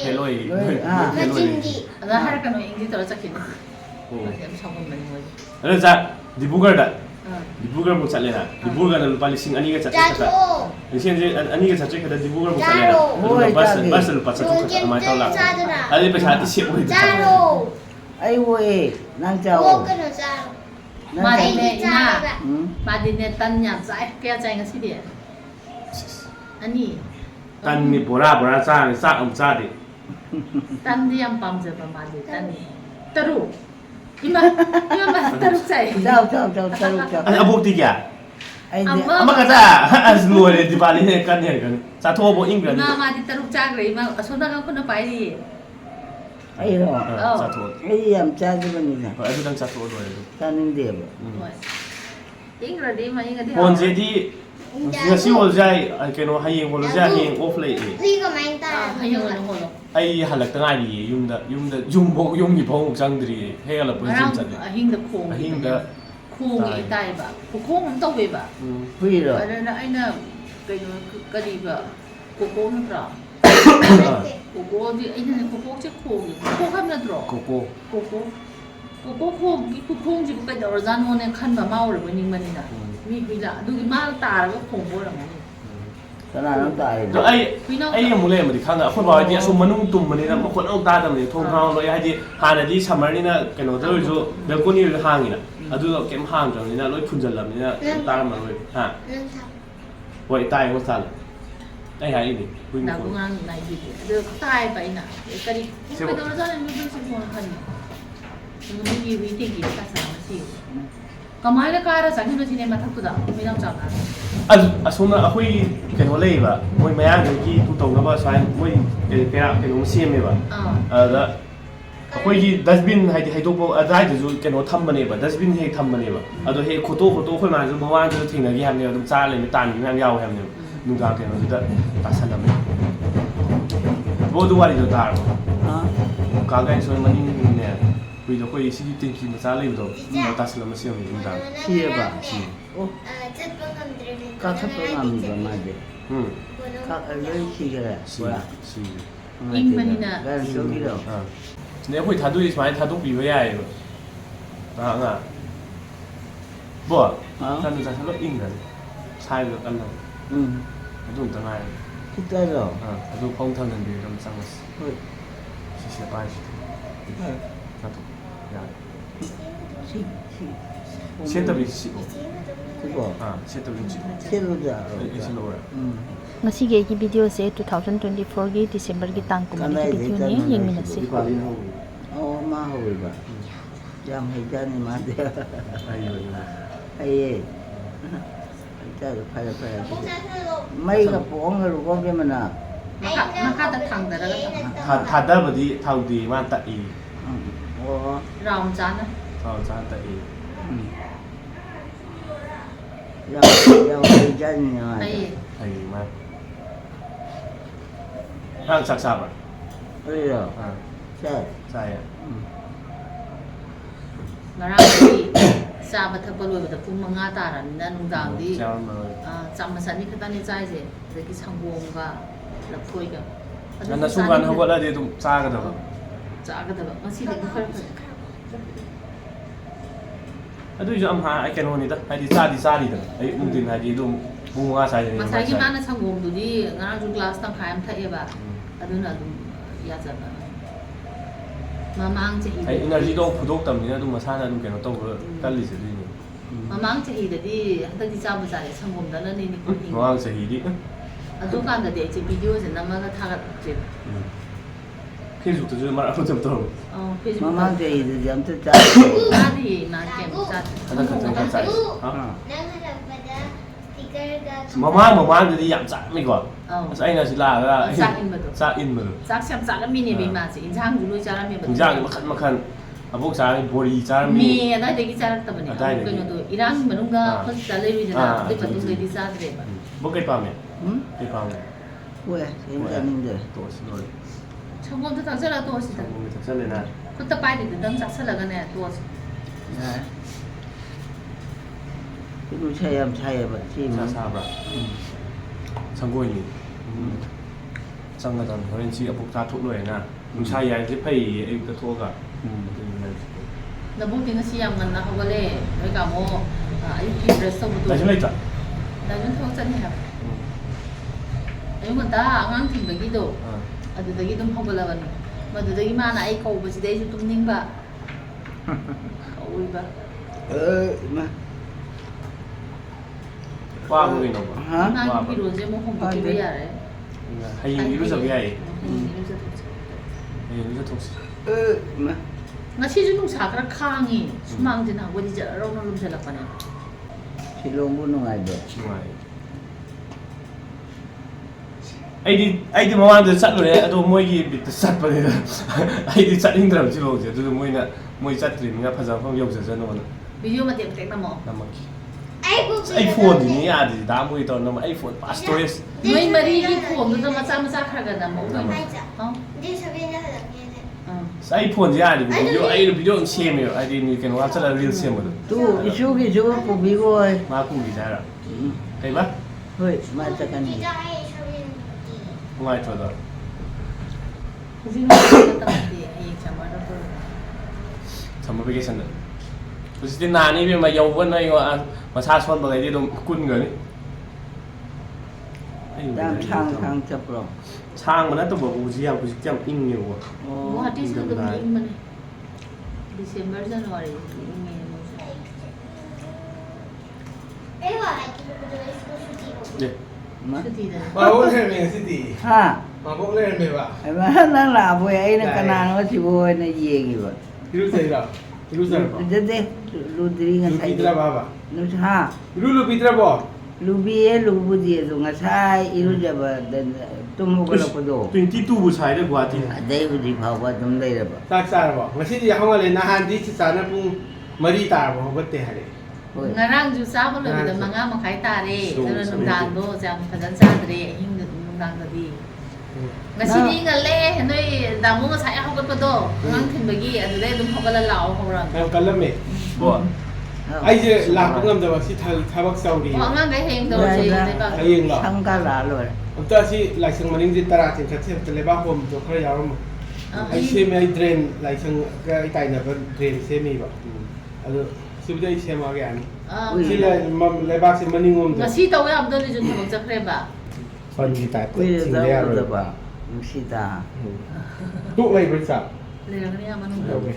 Hello. 멋진디 나 하라카노 잉지 떨어 짝히네 좀 성공 많이 뭐지 Ano sa dibugar da 디부거부 찰레나 디부거는 루파 리싱 아니가 찰레 자도 리싱 아니가 찰레 kada 디부거부 찰레나 버스 루파 찰레 아마 타올라 아니 पैसा ति save होई 자로 ai ôi nàng chào 먹으러 자로 마디네 이나 ừ. 마디네 딴냐 짜이 깨야 짜이 nga 시디 아니 tan ni bora cha ni sa cha di 딴디 양 밤제바 마디 딴니 따루 이마 따루 짜이 chào chào chào chào chào ani abok ti kya ai Amma. ama ka cha as lo le diwali ne kan ne kan cha tho bo ing kan 나 마디 따루 짜그래 이마 손다가 코나 빠이리 ai rồi cha tho ai làm cha cho mình nè ai dang cha tho do le cha nên đẹp 잉그라디 마 잉가디 phone je di ngasi wol jai keno hayeng wol jai hayeng off le 이거 많이 따라 하영을 홀로 ai halak ta ngai ni yumda jumbo yum ni phong chang dri he ala pun jin cha di 잉다 콩 ahingda 콩이 있다이바 콩은 떠외바 phi rồi 그러나 아이나 그리바 고고는라 고고디 아이는 고고지 콩이 콩하면 들어 koko 고고 콩지 그까지 어잔 오네 칸바 마올 보닝만이나 미비라 누기 말 따라가 콩보라고 cái nào nó tài do ai mu le ma di khanga khon ba di asum manung tum mani na khon au ta dam ni thong hang lo ya di hana di summer ni na keno do jo balcony ri hang ina adu kem hang jang ni na loi phunjal lam ni na ta ma loi ha wai tai ho sal ai hai ni kuin 나 공항 나이비디 그 타이 바이나 그리 그래도 저는 무슨 소리 하니 우리 위티기 가사마시 그마이나 카라 장히로 시네마 탁도다 미랑 장나 asuna akhui keno lei ba moi mayang gi tu tong ba sai moi keno sim me ba da akhui gi dustbin hai hai do bo adai ju keno tham bane ba dustbin he tham bane ba ado he khoto khoi ma ju mawang ju thing na gi ham ne dum cha le me tan gi ngang yaw ham ne nu ga keno ju da ta san lam bo du wari ju ta hả ka ga so mani ne hui do khoi si tin ki ma cha le do ta san lam sim mi dum da chia bà ô 찌뽕감들을 các khách có làm gì mà vậy các ở đây chia cái si này si 잉만이나 cái này số cái đâu ne hui thadu is mai thadu bi wa yai ba nga bo tan ta thalo ing kan sai lo kan lo ừ adu ta ngai thích cái rồi adu phong thang dan bi ram sang mas thôi si si ba si ta to ya xí xí se ta bi si cái bộ se ta bi si xí luôn rồi is lo ra ừ ngasiga gi video se 2024 gi December gi tang kum gi video ni yengminasi ô má hồi bà jam hay cha này mà thế ai yo hay cha được phải mấy cái bóng rồi có cái mà nào 마카다 탕다라가 tha da ba di thau di ma ta i ô 라움 자나 thau cha ta i giao hay cha này mà 아이 ai ma hang sak sa ba bây giờ cha sai ya ngarangi sabat thapaloi pung manga taranina nungdangdi cham ma chamasani khatani chaise dagi sangbomga laphoiga na su gan hawat la de dum cha ga da ba chagadaba ngasi de khara adu ju am ha ai ken honi da ai di sa di da ai um din ha di dum bu nga sai ni masagi mana sangbomdudi ngarang ju class tang khayam thaeba aduna dum yazaba mamang chahi ai energy do phudok tam ni na dum masana dum keno to kal li se ni mamang chahi dadi hadagi chabu chare sangbomdana ni ni ko mawang se hi di adu kan da de che video se namaga thagat che Facebook to ju mar apu tam to Facebook mà mang gì thì giảm tới cha adi na kem chat ana ka tan ka sai ha 나가라바다 티끌가 mamang di yam cha mi ko oh ai na si la ga sak in bado sa in ma sak sam sak mi ni bi ma se injang ju lu jara mi bado jang makhan abok sa bori cha mi mi ada de ki jarak tabani ko no to irang manunga hospital le wi na de patu de di sa de ba bo kai pa me ừ kai pa me quê em cha nên rồi to si lo changom ta thajala to si ta mo ta chale na ko ta pai de dang sak sala ga ne to đấy cái đuôi xe em xe vậy chi mà sa bra sang goi ni sang ga dan horen chi abok ta thuk loi na lu sa ya ji phai ai ta tho ga na bu ting si yam ngan na ho ga le noi ka mo ꯑꯌꯨꯛꯀꯤ brush ꯇꯧꯕꯗꯣ ꯂꯥꯏꯁꯪ ꯂꯩꯇ꯭ꯔꯥ ꯂꯥꯏꯁꯪ ꯊꯕꯛ ꯆꯠꯅꯤ ꯍꯥꯏꯕ ꯑꯌꯨꯛ ꯉꯟꯇꯥ ꯑꯉꯥꯡ ꯊꯤꯟꯕꯒꯤꯗꯣ ꯑꯗꯨꯗꯒꯤ ꯑꯗꯨꯝ ꯍꯧꯒꯠꯂꯕꯅꯤ ꯃꯗꯨꯗꯒꯤ ꯃꯥꯅ ꯑꯩ ꯀꯧꯕꯁꯤꯗ ꯑꯩꯁꯨ ꯇꯨꯝꯅꯤꯡꯕ ꯀꯧꯏꯕ ꯏꯃꯥ ꯋꯥꯕ ꯀꯩꯅꯣꯕ ꯃꯥꯒꯤ ꯐꯤꯔꯣꯜꯁꯦ ꯑꯃꯨꯛ ꯍꯣꯡꯗꯣꯛꯄꯤꯕ ꯌꯥꯔꯦ ꯍꯌꯦꯡ 이루ꯖꯕ ꯌꯥꯏꯌꯦ ꯍꯌꯦꯡ 이루ꯖꯊꯣꯛꯁꯦ ꯍꯌꯦꯡ 이루ꯖꯊꯣꯛꯁꯤ 이마 ꯉꯁꯤꯁꯨ ꯅꯨꯡꯁꯥ ꯈꯔ ꯈꯥꯡꯉꯤ ꯁꯨꯃꯥꯡꯁꯦ ꯅꯍꯥꯟꯋꯥꯏꯗꯤ ꯖꯔꯧꯅ ꯂꯨꯝꯁꯤꯜꯂꯛꯄꯅꯦ 실롱부 농아이도 ꯅꯨꯡꯉꯥꯏ ꯑꯩꯗꯤ ꯃꯃꯥꯡꯗ ꯆꯠꯂꯨꯔꯦ ꯑꯗꯣ ꯃꯣꯏꯒꯤ ꯕꯤꯠꯇ ꯆꯠꯄꯅꯤꯗ ꯑꯩꯗꯤ ꯆꯠꯅꯤꯡꯗ꯭ꯔꯕ ꯁꯤꯂꯣꯡꯁꯦ ꯑꯗꯨꯗ ꯃꯣꯏ ꯆꯠꯇ꯭ꯔꯤꯕꯅꯤꯅ ꯐꯖꯕ ꯃꯐꯝ ꯌꯧꯖꯁꯅꯣꯅ ꯚꯤꯗꯤꯑꯣ ꯃꯇꯦꯛ ꯃꯇꯦꯛ ꯅꯝꯃꯛꯑꯣ ꯅꯝꯃꯛꯈꯤ ꯑꯩꯕꯨ ꯑꯩ ꯐꯣꯟꯁꯤꯅꯤ ꯌꯥꯗ꯭ꯔꯤꯁꯤ ꯗꯥ ꯃꯣꯏ ꯇꯧꯔ ꯅꯝꯃ ꯑꯩ ꯐꯣꯟ ꯄꯥꯁ ꯁ꯭ꯇꯣꯔꯦꯖ ꯅꯣꯏ ꯃꯔꯤꯒꯤ ꯐꯣꯟꯗꯨꯗ ꯃꯆꯥ ꯃꯆꯥ ꯈꯔ ꯈꯔ ꯅꯝꯃꯛꯑꯣ ꯍꯥꯏꯖ ꯍꯥꯎ ꯗꯦ ꯁꯕꯦꯟꯗ ꯍꯜꯂꯛꯀꯦꯅꯦ ꯑꯩ ꯐꯣꯟꯁꯦ ꯌꯥꯔꯗꯤ ꯚꯤꯗꯤꯑꯣ ꯑꯗꯨꯝ ꯁꯦꯝꯃꯦꯕ ꯍꯥꯏꯗꯤ ꯀꯩꯅꯣ ꯍꯥꯞꯆꯜꯂꯒ ꯔꯤꯜ ꯁꯦꯝꯕꯗꯣ 또 이슈기주 보비고이 ꯃꯥ ꯄꯨꯈꯤꯁꯦ ꯍꯥꯏꯔꯣ ꯀꯩꯕ ꯍꯣꯏ ꯃꯥ ꯆꯠꯀꯅꯤ ꯁꯤꯗ ꯑꯩ ꯁꯕꯦꯟ ꯅꯨꯡꯉꯥꯏꯇ꯭ꯔꯣꯗꯣ ꯍꯧꯖꯤꯛ ꯃꯇꯝꯗꯤ ꯍꯌꯦꯡ ꯁꯝꯃꯔꯗ ꯄꯨꯔꯒ ꯁꯝꯃꯔ ꯚꯦꯀꯦꯁꯟꯗ ꯍꯧꯖꯤꯛꯇꯤ ꯅꯥꯅꯤ ꯏꯕꯦꯝꯃ ꯌꯧꯕ ꯅꯣꯏ ꯃꯁꯥ ꯁꯣꯟꯕꯈꯩꯗꯤ ꯑꯗꯨꯝ ꯀꯨꯟꯒꯅꯤ ꯌꯥꯝ ꯁꯥꯡ ꯆꯠꯄ꯭ꯔꯣ ꯁꯥꯡꯕ ꯅꯠꯇꯕ ꯍꯧꯖꯤꯛꯇꯤ ꯌꯥꯝ ꯏꯪꯉꯦꯕꯀꯣ ꯒꯨꯋꯥꯍꯥꯇꯤꯁꯨ ꯑꯗꯨꯝ ꯏꯪꯕꯅꯦ ꯗꯤꯁꯦꯝꯕꯔ ꯖꯅꯋꯥꯔꯤ ꯏꯪꯉꯦ ꯃꯣꯏꯁꯨ ꯑꯩ ꯋꯥ ꯍꯥꯏꯈꯤꯕꯗꯣ ꯁ꯭ꯀꯨꯜ ꯁꯨꯇꯤ ꯑꯣꯏ ꯃꯥ ꯁꯨꯇꯤꯗꯅꯦ 마법 레르메 시티 ꯍꯥ 마법 레르메 봐 ꯅꯪ ꯂꯥꯛꯑꯕꯣꯏ ꯑꯩꯅ ꯀꯅꯥꯅꯣ ꯁꯤꯕꯨ ꯑꯣꯏꯅ ꯌꯦꯡꯉꯤꯕ 이루세요 이루세요 ꯅꯠꯇꯦ ꯂꯨꯗ꯭ꯔꯤ ꯉꯁꯥꯏ 루비드라 봐봐 ꯍꯥ 루비드라 봐 ꯂꯨꯕꯤꯌꯦ ꯂꯨꯕꯨꯗꯤ ꯑꯗꯣ ꯉꯁꯥꯏ ꯏꯔꯨꯖꯕꯗ ꯇꯨꯝ ꯍꯧꯒꯠꯂꯛꯄꯗꯣ 22ꯕꯨ ꯁꯥꯏꯗ ꯒꯨꯋꯥꯍꯥꯇꯤ ꯑꯗꯩ ꯍꯧꯖꯤꯛ ꯐꯥꯎꯕ ꯑꯗꯨꯝ ꯂꯩꯔꯕ ꯆꯥꯛ ꯆꯥꯔꯕꯣ ꯉꯁꯤꯗꯤ ꯍꯧꯒꯠꯂꯦ ꯅꯍꯥꯟꯗꯤ ꯆꯥꯅ ꯄꯨꯡ 4 ꯇꯥꯔꯕ ꯍꯧꯒꯠꯇꯦ ꯍꯥꯏꯔꯦ ꯍꯣꯏ ꯉꯔꯥꯡꯁꯨ ꯆꯥꯕ ꯂꯣꯏꯕꯗ ꯉꯔꯥꯡꯁꯨ. 5:30 ꯇꯥꯔꯦ ꯁꯤꯂꯣꯡ ꯑꯗꯨꯅ ꯆꯠꯂꯦ. ꯅꯨꯡꯗꯥꯡꯗꯣ ꯌꯥꯝ ꯐꯖꯅ ꯆꯥꯗ꯭ꯔꯦ ꯑꯍꯤꯡꯗ ꯅꯨꯡꯗꯥꯡꯗꯗꯤ ꯉꯁꯤꯗꯤ ꯉꯜꯂꯦ ꯅꯣꯏ ꯗꯥꯃꯨ ꯉꯁꯥꯏ ꯍꯧꯒꯠꯄꯗꯣ ꯑꯉꯥꯡ ꯊꯤꯟꯕꯒꯤ ꯑꯗꯨꯗꯩ ꯑꯗꯨꯝ ꯍꯧꯒꯠꯂ ꯂꯥꯛꯑꯣ ꯍꯧꯔꯝꯃꯦ ꯌꯥꯝ ꯀꯜꯂꯝꯃꯦ ꯕꯣ ꯑꯩꯁꯦ ꯂꯥꯛꯄ ꯉꯝꯗꯕ ꯁꯤ ꯊꯕꯛ ꯇꯧꯔꯤ ꯑꯣ ꯑꯉꯥꯡꯈꯩ ꯍꯌꯦꯡ ꯇꯧꯔꯁꯦ ꯂꯩꯕꯥꯛ ꯍꯌꯦꯡꯂꯣ ꯁꯪꯒꯥ ꯂꯥꯛꯑ ꯂꯣꯏꯔꯦ ꯑꯝꯇ ꯁꯤ ꯂꯥꯏꯁꯪ ꯃꯅꯤꯡꯁꯦ ꯇꯔꯥ ꯆꯤꯡꯈꯠꯁꯦ ꯑꯝꯇ ꯂꯩꯕꯥꯛ ꯍꯣꯝꯕꯗꯣ ꯈꯔ ꯌꯥꯎꯔꯝꯃꯣ ꯑꯩ ꯁꯦꯝꯃꯦ ꯑꯩ ꯗ꯭ꯔꯦꯟ ꯂꯥꯏꯁꯪꯒ ꯑꯩ ꯇꯥꯏꯅꯕ ꯗ꯭ꯔꯦꯟ ꯁꯦꯝꯃꯤꯕ ꯑꯗꯣ ꯁꯤꯕꯨꯗꯤ ꯑꯩ ꯁꯦꯝꯃꯛꯑꯒꯦ ꯌꯥꯅꯤ ꯁꯤ ꯂꯩꯕꯥꯛꯁꯦ ꯃꯅꯤꯡꯂꯣꯝꯗ ꯉꯁꯤ ꯇꯧ ꯌꯥꯕꯗꯣ ꯂꯤꯖꯨ ꯊꯕꯛ ꯆꯠꯈ꯭ꯔꯦꯕ ꯐꯟꯒꯤ ꯇꯥꯏꯞꯇ ꯀꯨꯏꯔꯦꯗ ꯆꯤꯡꯕ ꯌꯥꯔꯣꯏ ꯎꯗꯕ ꯅꯨꯡꯁꯤꯗ ꯇꯣꯛ ꯂꯩꯕ꯭ꯔꯥ ꯆꯥꯛ ꯂꯩꯔꯒꯅꯤ ꯌꯥꯝ ꯃꯅꯨꯡꯗ ꯌꯧꯒꯦ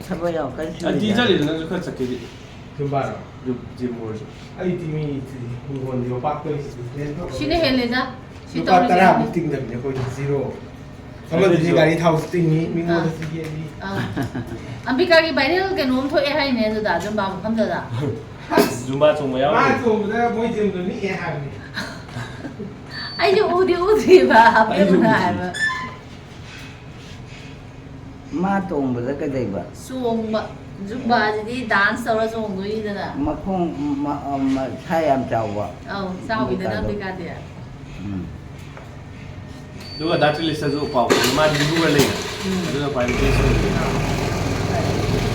ꯊꯕꯛ ꯌꯥꯝ ꯀꯟꯅ ꯑꯗꯤ ꯆꯠꯂꯤꯗ ꯅꯪꯁꯨ ꯈꯔ ꯆꯠꯀꯦꯗꯤ ꯖꯨꯝꯕꯥꯔꯣ ꯖꯤꯝ ꯑꯣꯏꯔꯁꯨ ꯑꯩꯗꯤ ꯃꯤ ꯍꯤꯡꯒꯣꯜ ꯌꯣꯄꯥꯛꯇꯣꯏꯁꯤ ꯁꯤꯅ ꯍꯦꯜꯂꯦꯗ ꯁꯤ ꯂꯨꯄꯥ ꯇꯧꯔꯤꯁꯦ 10ꯃꯨꯛ ꯇꯤꯡꯗꯕꯅꯦ ꯑꯩꯈꯣꯏꯗꯤ ꯖꯤꯔꯣ ꯑꯃꯗꯨꯗꯤ ꯒꯥꯔꯤ ꯊꯥꯎꯁꯨ ꯇꯤꯡꯉꯤ ꯃꯤꯉꯣꯟꯗꯁꯨ ꯌꯦꯜꯂꯤ ꯑꯝꯕꯤꯀꯥꯒꯤ ꯚꯥꯏꯔꯦꯜ ꯀꯩꯅꯣꯝ ꯊꯣꯛꯑꯦ ꯍꯥꯏꯅꯦ ꯑꯗꯨꯗ ꯖꯨꯝꯕꯥ ꯃꯐꯝꯗꯨꯗ ꯖꯨꯝꯕꯥ ꯆꯣꯡꯕ ꯃꯥ ꯌꯥꯎꯔꯤ ꯆꯣꯡꯕꯗ ꯃꯣꯏ ꯖꯤꯝꯗꯣ ꯅꯤꯛꯑꯦ ꯍꯥꯏꯕꯅꯤ ꯑꯩꯁꯨ ꯎꯗ꯭ꯔꯤꯕ ꯍꯥꯞꯄꯦꯕꯅ ꯍꯥꯏꯕ ꯃꯥ ꯇꯣꯡꯕꯗ ꯀꯩꯗꯧꯕ ꯆꯣꯡꯕ ꯖꯨꯝꯕꯥꯁꯤꯗꯤ ꯗꯥꯟꯁ ꯇꯧꯔ ꯆꯣꯡꯗꯣꯏꯅꯤꯗꯅ ꯃꯈꯣꯡ ꯁꯥ ꯌꯥꯝ ꯆꯥꯎꯕ ꯑꯧ ꯆꯥꯎꯋꯤꯗꯅ ꯑꯝꯕꯤꯀꯥꯗꯤ ꯑꯗꯨꯒ ꯗꯥ ꯇ꯭ꯔꯤꯂꯤꯁꯇꯁꯨ ꯄꯥꯎ ꯃꯥꯗꯤ ꯂꯨꯒ ꯂꯩꯅ ꯑꯗꯨꯅ ꯈ꯭ꯋꯥꯏ ꯕꯦꯁ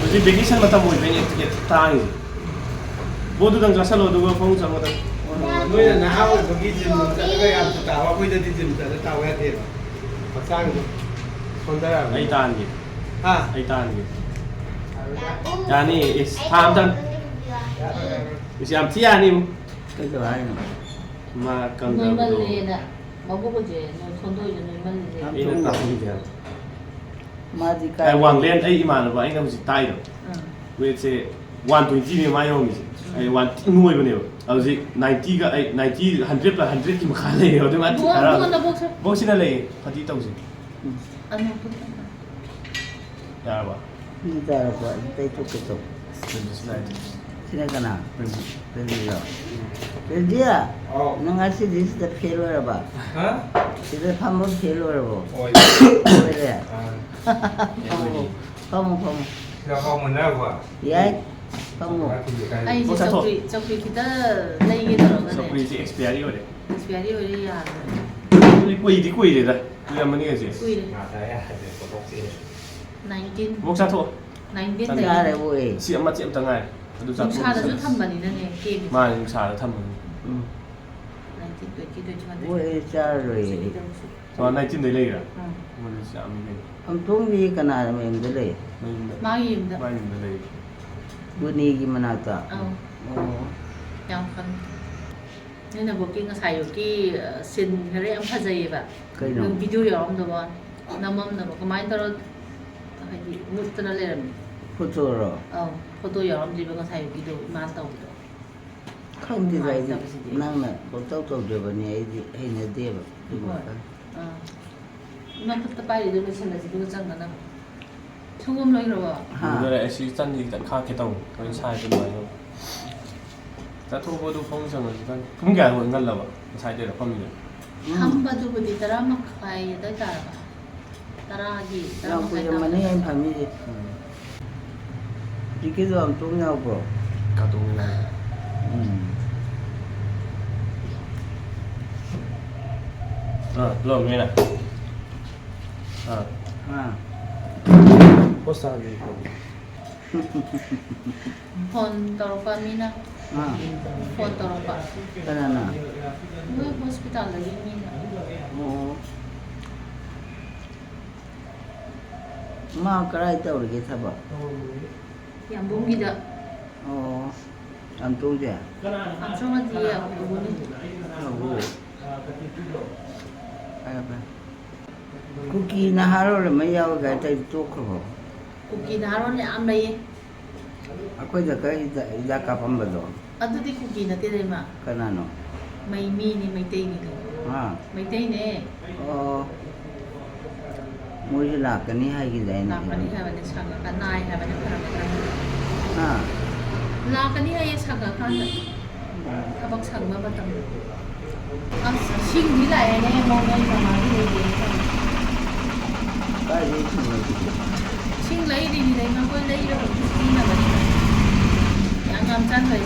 ꯍꯧꯖꯤꯛ ꯚꯦꯀꯦꯁꯟ ꯃꯇꯝ ꯑꯣꯏꯕꯩꯅꯦ ꯇꯤꯀꯦꯠ ꯇꯥꯡꯉꯤꯁꯦ ꯕꯣꯠꯇꯨꯗꯪ ꯆꯥꯁꯜꯂꯣ ꯑꯗꯨꯒ ꯐꯃꯨꯡ ꯆꯪꯉꯣꯗ ꯅꯣꯏꯅ ꯅꯍꯥ ꯑꯣꯏꯕꯒꯤ ꯖꯤꯝ ꯆꯠꯂꯒ ꯌꯥꯝ ꯇꯥꯕ ꯑꯩꯈꯣꯏꯗꯗꯤ ꯖꯤꯝ ꯆꯠꯂ ꯇꯥꯕ ꯌꯥꯗꯦꯕ ꯍꯛꯆꯥꯡꯗꯣ ꯁꯣꯟꯊꯔꯛꯑꯕꯅꯤ ꯑꯩ ꯇꯥꯟꯒꯦ ꯍꯥ ꯑꯩ ꯇꯥꯟꯒꯦ ꯌꯥꯅꯤ ꯏꯁ ꯊꯥ ꯑꯝꯇꯪ ꯏꯁ ꯌꯥꯝ ꯊꯤ ꯌꯥꯅꯤꯕꯨ ꯀꯩꯗꯧ ꯍꯥꯏꯅꯣ ꯃꯥ ꯀꯪꯗꯕꯗꯣ ꯅꯣꯏꯃꯜꯂꯦꯅ ꯃꯕꯨꯛꯁꯦ ꯁꯣꯟꯗꯣꯏꯁꯦ ꯅꯣꯏꯃꯜꯂꯤꯁꯦ ꯑꯩꯅ ꯇꯥꯛꯄꯤꯒꯦ ꯍꯥꯏꯕ ꯃꯥꯗꯤ ꯋꯥꯡꯂꯦꯟ ꯑꯩ ꯏꯃꯥꯟꯅꯕ ꯑꯩꯅ ꯍꯧꯖꯤꯛ ꯇꯥꯏꯗꯣ ꯋꯦꯠꯁꯦ 120ꯅꯦ ꯃꯥ ꯌꯧꯔꯝꯃꯤꯁꯦ ꯑꯩ 1 ꯅꯣꯏꯕꯅꯦꯕ ꯍꯧꯖꯤꯛ 90ꯒ ꯑꯩ 90 100ꯀꯤ ꯃꯈꯥ ꯂꯩꯌꯦꯕ ꯑꯗꯨ ꯃꯥ ꯈꯔ ꯕꯣꯛꯁꯤꯅ ꯂꯩꯌꯦ ꯐꯇꯤ ꯇꯧꯁꯦ ꯌꯥꯔꯕ ꯄꯤ ꯇꯥꯔꯛꯄ ꯇꯩꯊꯣꯛꯀꯦ ꯇꯧ ꯁꯤꯅ ꯀꯅꯥ ꯄꯦꯟꯗꯤꯔꯣ ꯄꯦꯟꯗꯤꯌꯥ ꯅꯪ ꯉꯁꯤꯗꯤ ꯁꯤꯗ ꯐꯦꯜ ꯑꯣꯏꯔꯕ ꯍꯥ ꯁꯤꯗ ꯐꯝꯕ ꯐꯦꯜ ꯑꯣꯏꯔꯕꯣ ꯍꯣꯏ ꯑꯣꯏꯔꯦ ꯐꯝꯃꯨ ꯁꯤꯗ ꯐꯥꯎꯃꯟꯅꯔꯕ ꯌꯥꯏ ꯐꯝꯃꯨ ꯑꯩꯁꯦ ꯆꯧꯀ꯭ꯔꯤ ꯈꯤꯇ ꯂꯩꯒꯦ ꯇꯧꯔꯒꯅꯦ ꯆꯧꯀ꯭ꯔꯤꯁꯦ ꯑꯦꯛꯁꯄꯤꯌꯥꯔꯤ ꯑꯣꯏꯔꯦ ꯑꯦꯛꯁꯄꯤꯌꯥꯔꯤ ꯑꯣꯏꯔꯦ ꯌꯥꯗ꯭ꯔꯦ ꯀꯨꯏꯔꯦꯗ ꯀꯨꯏꯔꯝꯃꯅꯤ ꯉꯁꯤ ꯀꯨꯏꯔꯦ ꯉꯥꯗ ꯌꯥꯗꯦ ꯄꯣꯠꯊꯣꯛꯁꯦ 19 ꯑꯃꯨꯛ ꯆꯥꯊꯣꯛꯑꯣ 19 ꯌꯥꯔꯦ ꯑꯣꯏ ꯁꯤ ꯑꯃ ꯆꯦ ꯑꯝꯇ ꯉꯥꯏꯔꯦ ꯑꯗꯨ ꯅꯨꯡꯁꯥꯗꯁꯨ ꯊꯝꯕꯅꯤꯅꯅꯦ ꯀꯦꯃꯤ ꯃꯥꯅꯦ ꯅꯨꯡꯁꯥꯗ ꯊꯝꯕꯅꯤ 19 20 21 ꯑꯣꯏ ꯆꯥꯔꯔꯣꯏꯌꯦ 19 ꯗꯩ ꯂꯩꯔꯥ ꯃꯣꯏꯁꯤ ꯌꯥꯝꯃꯤ ꯀꯩꯅꯣ ꯑꯝꯇꯣꯡꯗꯤ ꯀꯅꯥ ꯃꯌꯨꯝꯗ ꯂꯩ ꯃꯌꯨꯝꯗ ꯃꯥꯒꯤ ꯌꯨꯝꯗ ꯃꯥꯒꯤ ꯌꯨꯝꯗ ꯂꯩ Bunigi manata. Oh. Yang kan nên là cái ngày xài cái xin cái đấy ông phát dày vậy những video rồi ông đâu mà nằm đâu mà cái máy tao hay gì nút tao lên Photo rồi. photo rồi ông gì cái xài video mà tao Không thì vậy năng này có tao được vậy này hay là đẹp vậy mà tất bay thì tôi xin là gì tôi chẳng cả đâu không ôm lấy rồi Bây giờ sẽ chân gì tận khá cái tàu cái sai cái này không ta thu vô đủ phong xong rồi ta không gạt một ngân là vậy sai đây là phong gì ham baju budi tara mak khai tới tara gì tara Nào mak bây khai giờ mà này em phải như gì thì cái dòng chung nhau bro cả tụ này rồi nghe này có sao gì không phone taro pa mina phone taro pa cái này nè với hospital lagi mina mà cái này tao được cái sao vậy yang bung gida anh tung chưa ang sama dia bung cookie na haro là mấy dao cái tay tốt không cookie naron ya am lay aku jaga ida kapan betul adu di cookie na tire ma kenapa mai mi ni mai tei ni mai tei ne mui là cái này hay cái gì la ka ni ha ba ni saga ka nai ha ba ni para ka la ka ni ha ya saga ka na kabak sang ma batam ang sing di lại ne mo ngai ma ma di ni cái gì sing lấy đi lấy mà quên lấy đâu đi là vậy yang ngam chan vậy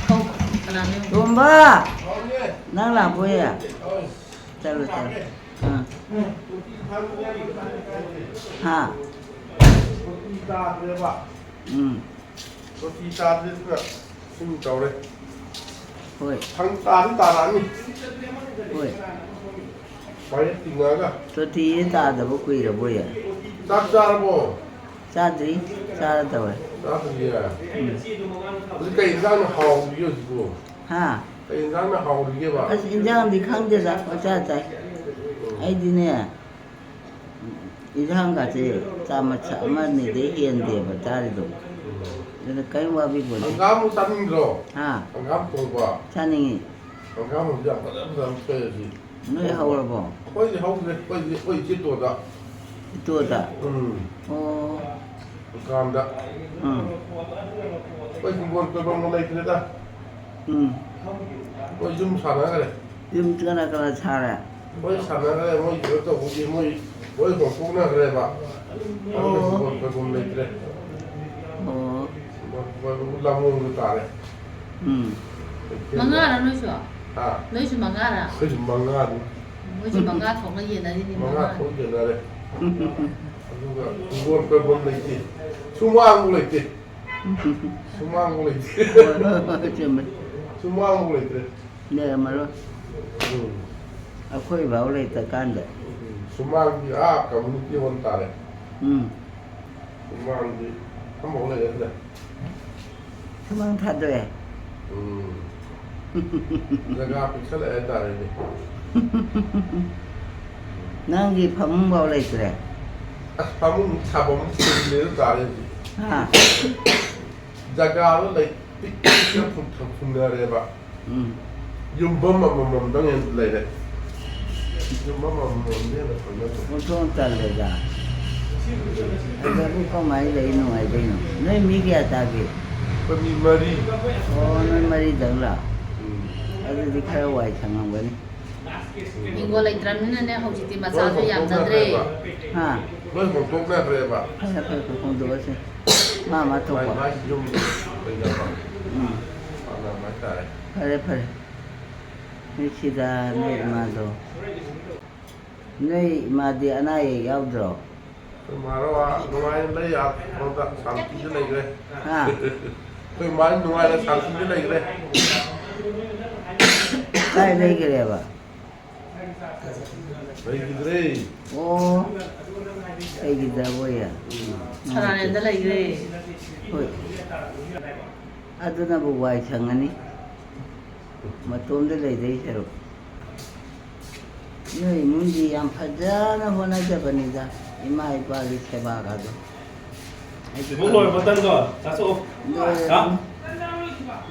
không làm như Tumba đang làm gì à chalo ha ta thế bà có tí ta thế là xin cháu đây ôi thằng ta thì ta làm gì ôi phải tìm ngay cả tôi thì ta đã bố quỳ rồi bố à ta ra bộ cha gì cha đâu rồi ta thì à cái ra nó hầu gì rồi ha cái ra nó hầu gì vậy cái injang đi khang đi ra có cha chạy ai đi nè injang cả chứ cha mà này để hiền để mà cha đi đâu nên cái mà bị buồn anh gam một tấn rồi ha anh gam to quá cha này anh gam một dạng là phê gì nơi hậu là bỏ có gì hầu đấy có gì chết tuổi đó tôi đã ô gam đó có gì buồn tôi bằng này thế ta có zoom sản á cái Yung cái này cha rồi mỗi sản á cái mỗi chỗ tôi cũng gì mỗiของพวกนั้นเลยป่ะไปกลุ่มเล็กเลยลำวงตาเลย manga là nói chuyện อ่า nói chuyện manga là คือถึงบางงาน nói chuyện manga thong cái gì đấy thì บางงาน manga เขาเจออะไรวนไปบนเลยจีชุ่มว่างเลยจีชุ่มว่างเลยจี chứ mình ชุ่มว่างเลยจี để mà rồi khôi bảo lấy tất cả đấy ชุ่มว่างที่กับมันที่วันตาเลยชุ่มว่างที่ทำอะไรกันเลย không ăn thật rồi แล้วก็ไปเฉลยตาเลย năng gì phẩm bảo lấy rồi kamu sabam sendiri tadi. Jaga lo lagi pikir pun ada apa. Jumpa mama dengan lele. Jumpa mama dengan lele. Untung tak lega. Ada pun kau mai lagi no mai lagi no. Noi mi kya tadi. Pemimari. Oh noi mari dah lah. Ada dikhaya wai changang bani. Ingo lại trần nên nè hậu chỉ tìm mặt sao cho giảm dần đi. Ha. Lo mau tok na reba. Apa kau tu basi. Mama tu Mai apa. mai jum. Berapa? Ana mai tai. Pare pare. Ni sida nei ma do. Nei ma di anai yau do. Marawa, nuai lai ya, kontak santi je lagi le. Ha. Tôi mai nuai la santi je lagi le. Kai lagi kira ba. Lagi le. Oh. Kai kita boya. Sarang yang dah lagi. ꯍꯣꯏ ꯑꯗꯨꯅꯕꯨ ꯋꯥꯏ ꯁꯪꯉꯅꯤ ꯃꯇꯣꯝꯗ ꯂꯩꯗꯣꯏ ꯁꯔꯨꯛ ꯅꯣꯏ ꯏꯃꯨꯡꯗꯤ ꯌꯥꯝ ꯐꯖꯅ ꯍꯣꯠꯅꯖꯕꯅꯤꯗ ꯏꯃꯥ ꯏꯄꯥꯒꯤ ꯁꯦꯕꯥꯒꯗꯣ ꯏꯕꯨꯡ ꯂꯣꯏꯔꯕ ꯇꯟꯗꯣ ꯆꯥꯊꯣꯛꯑꯣ ꯍꯥ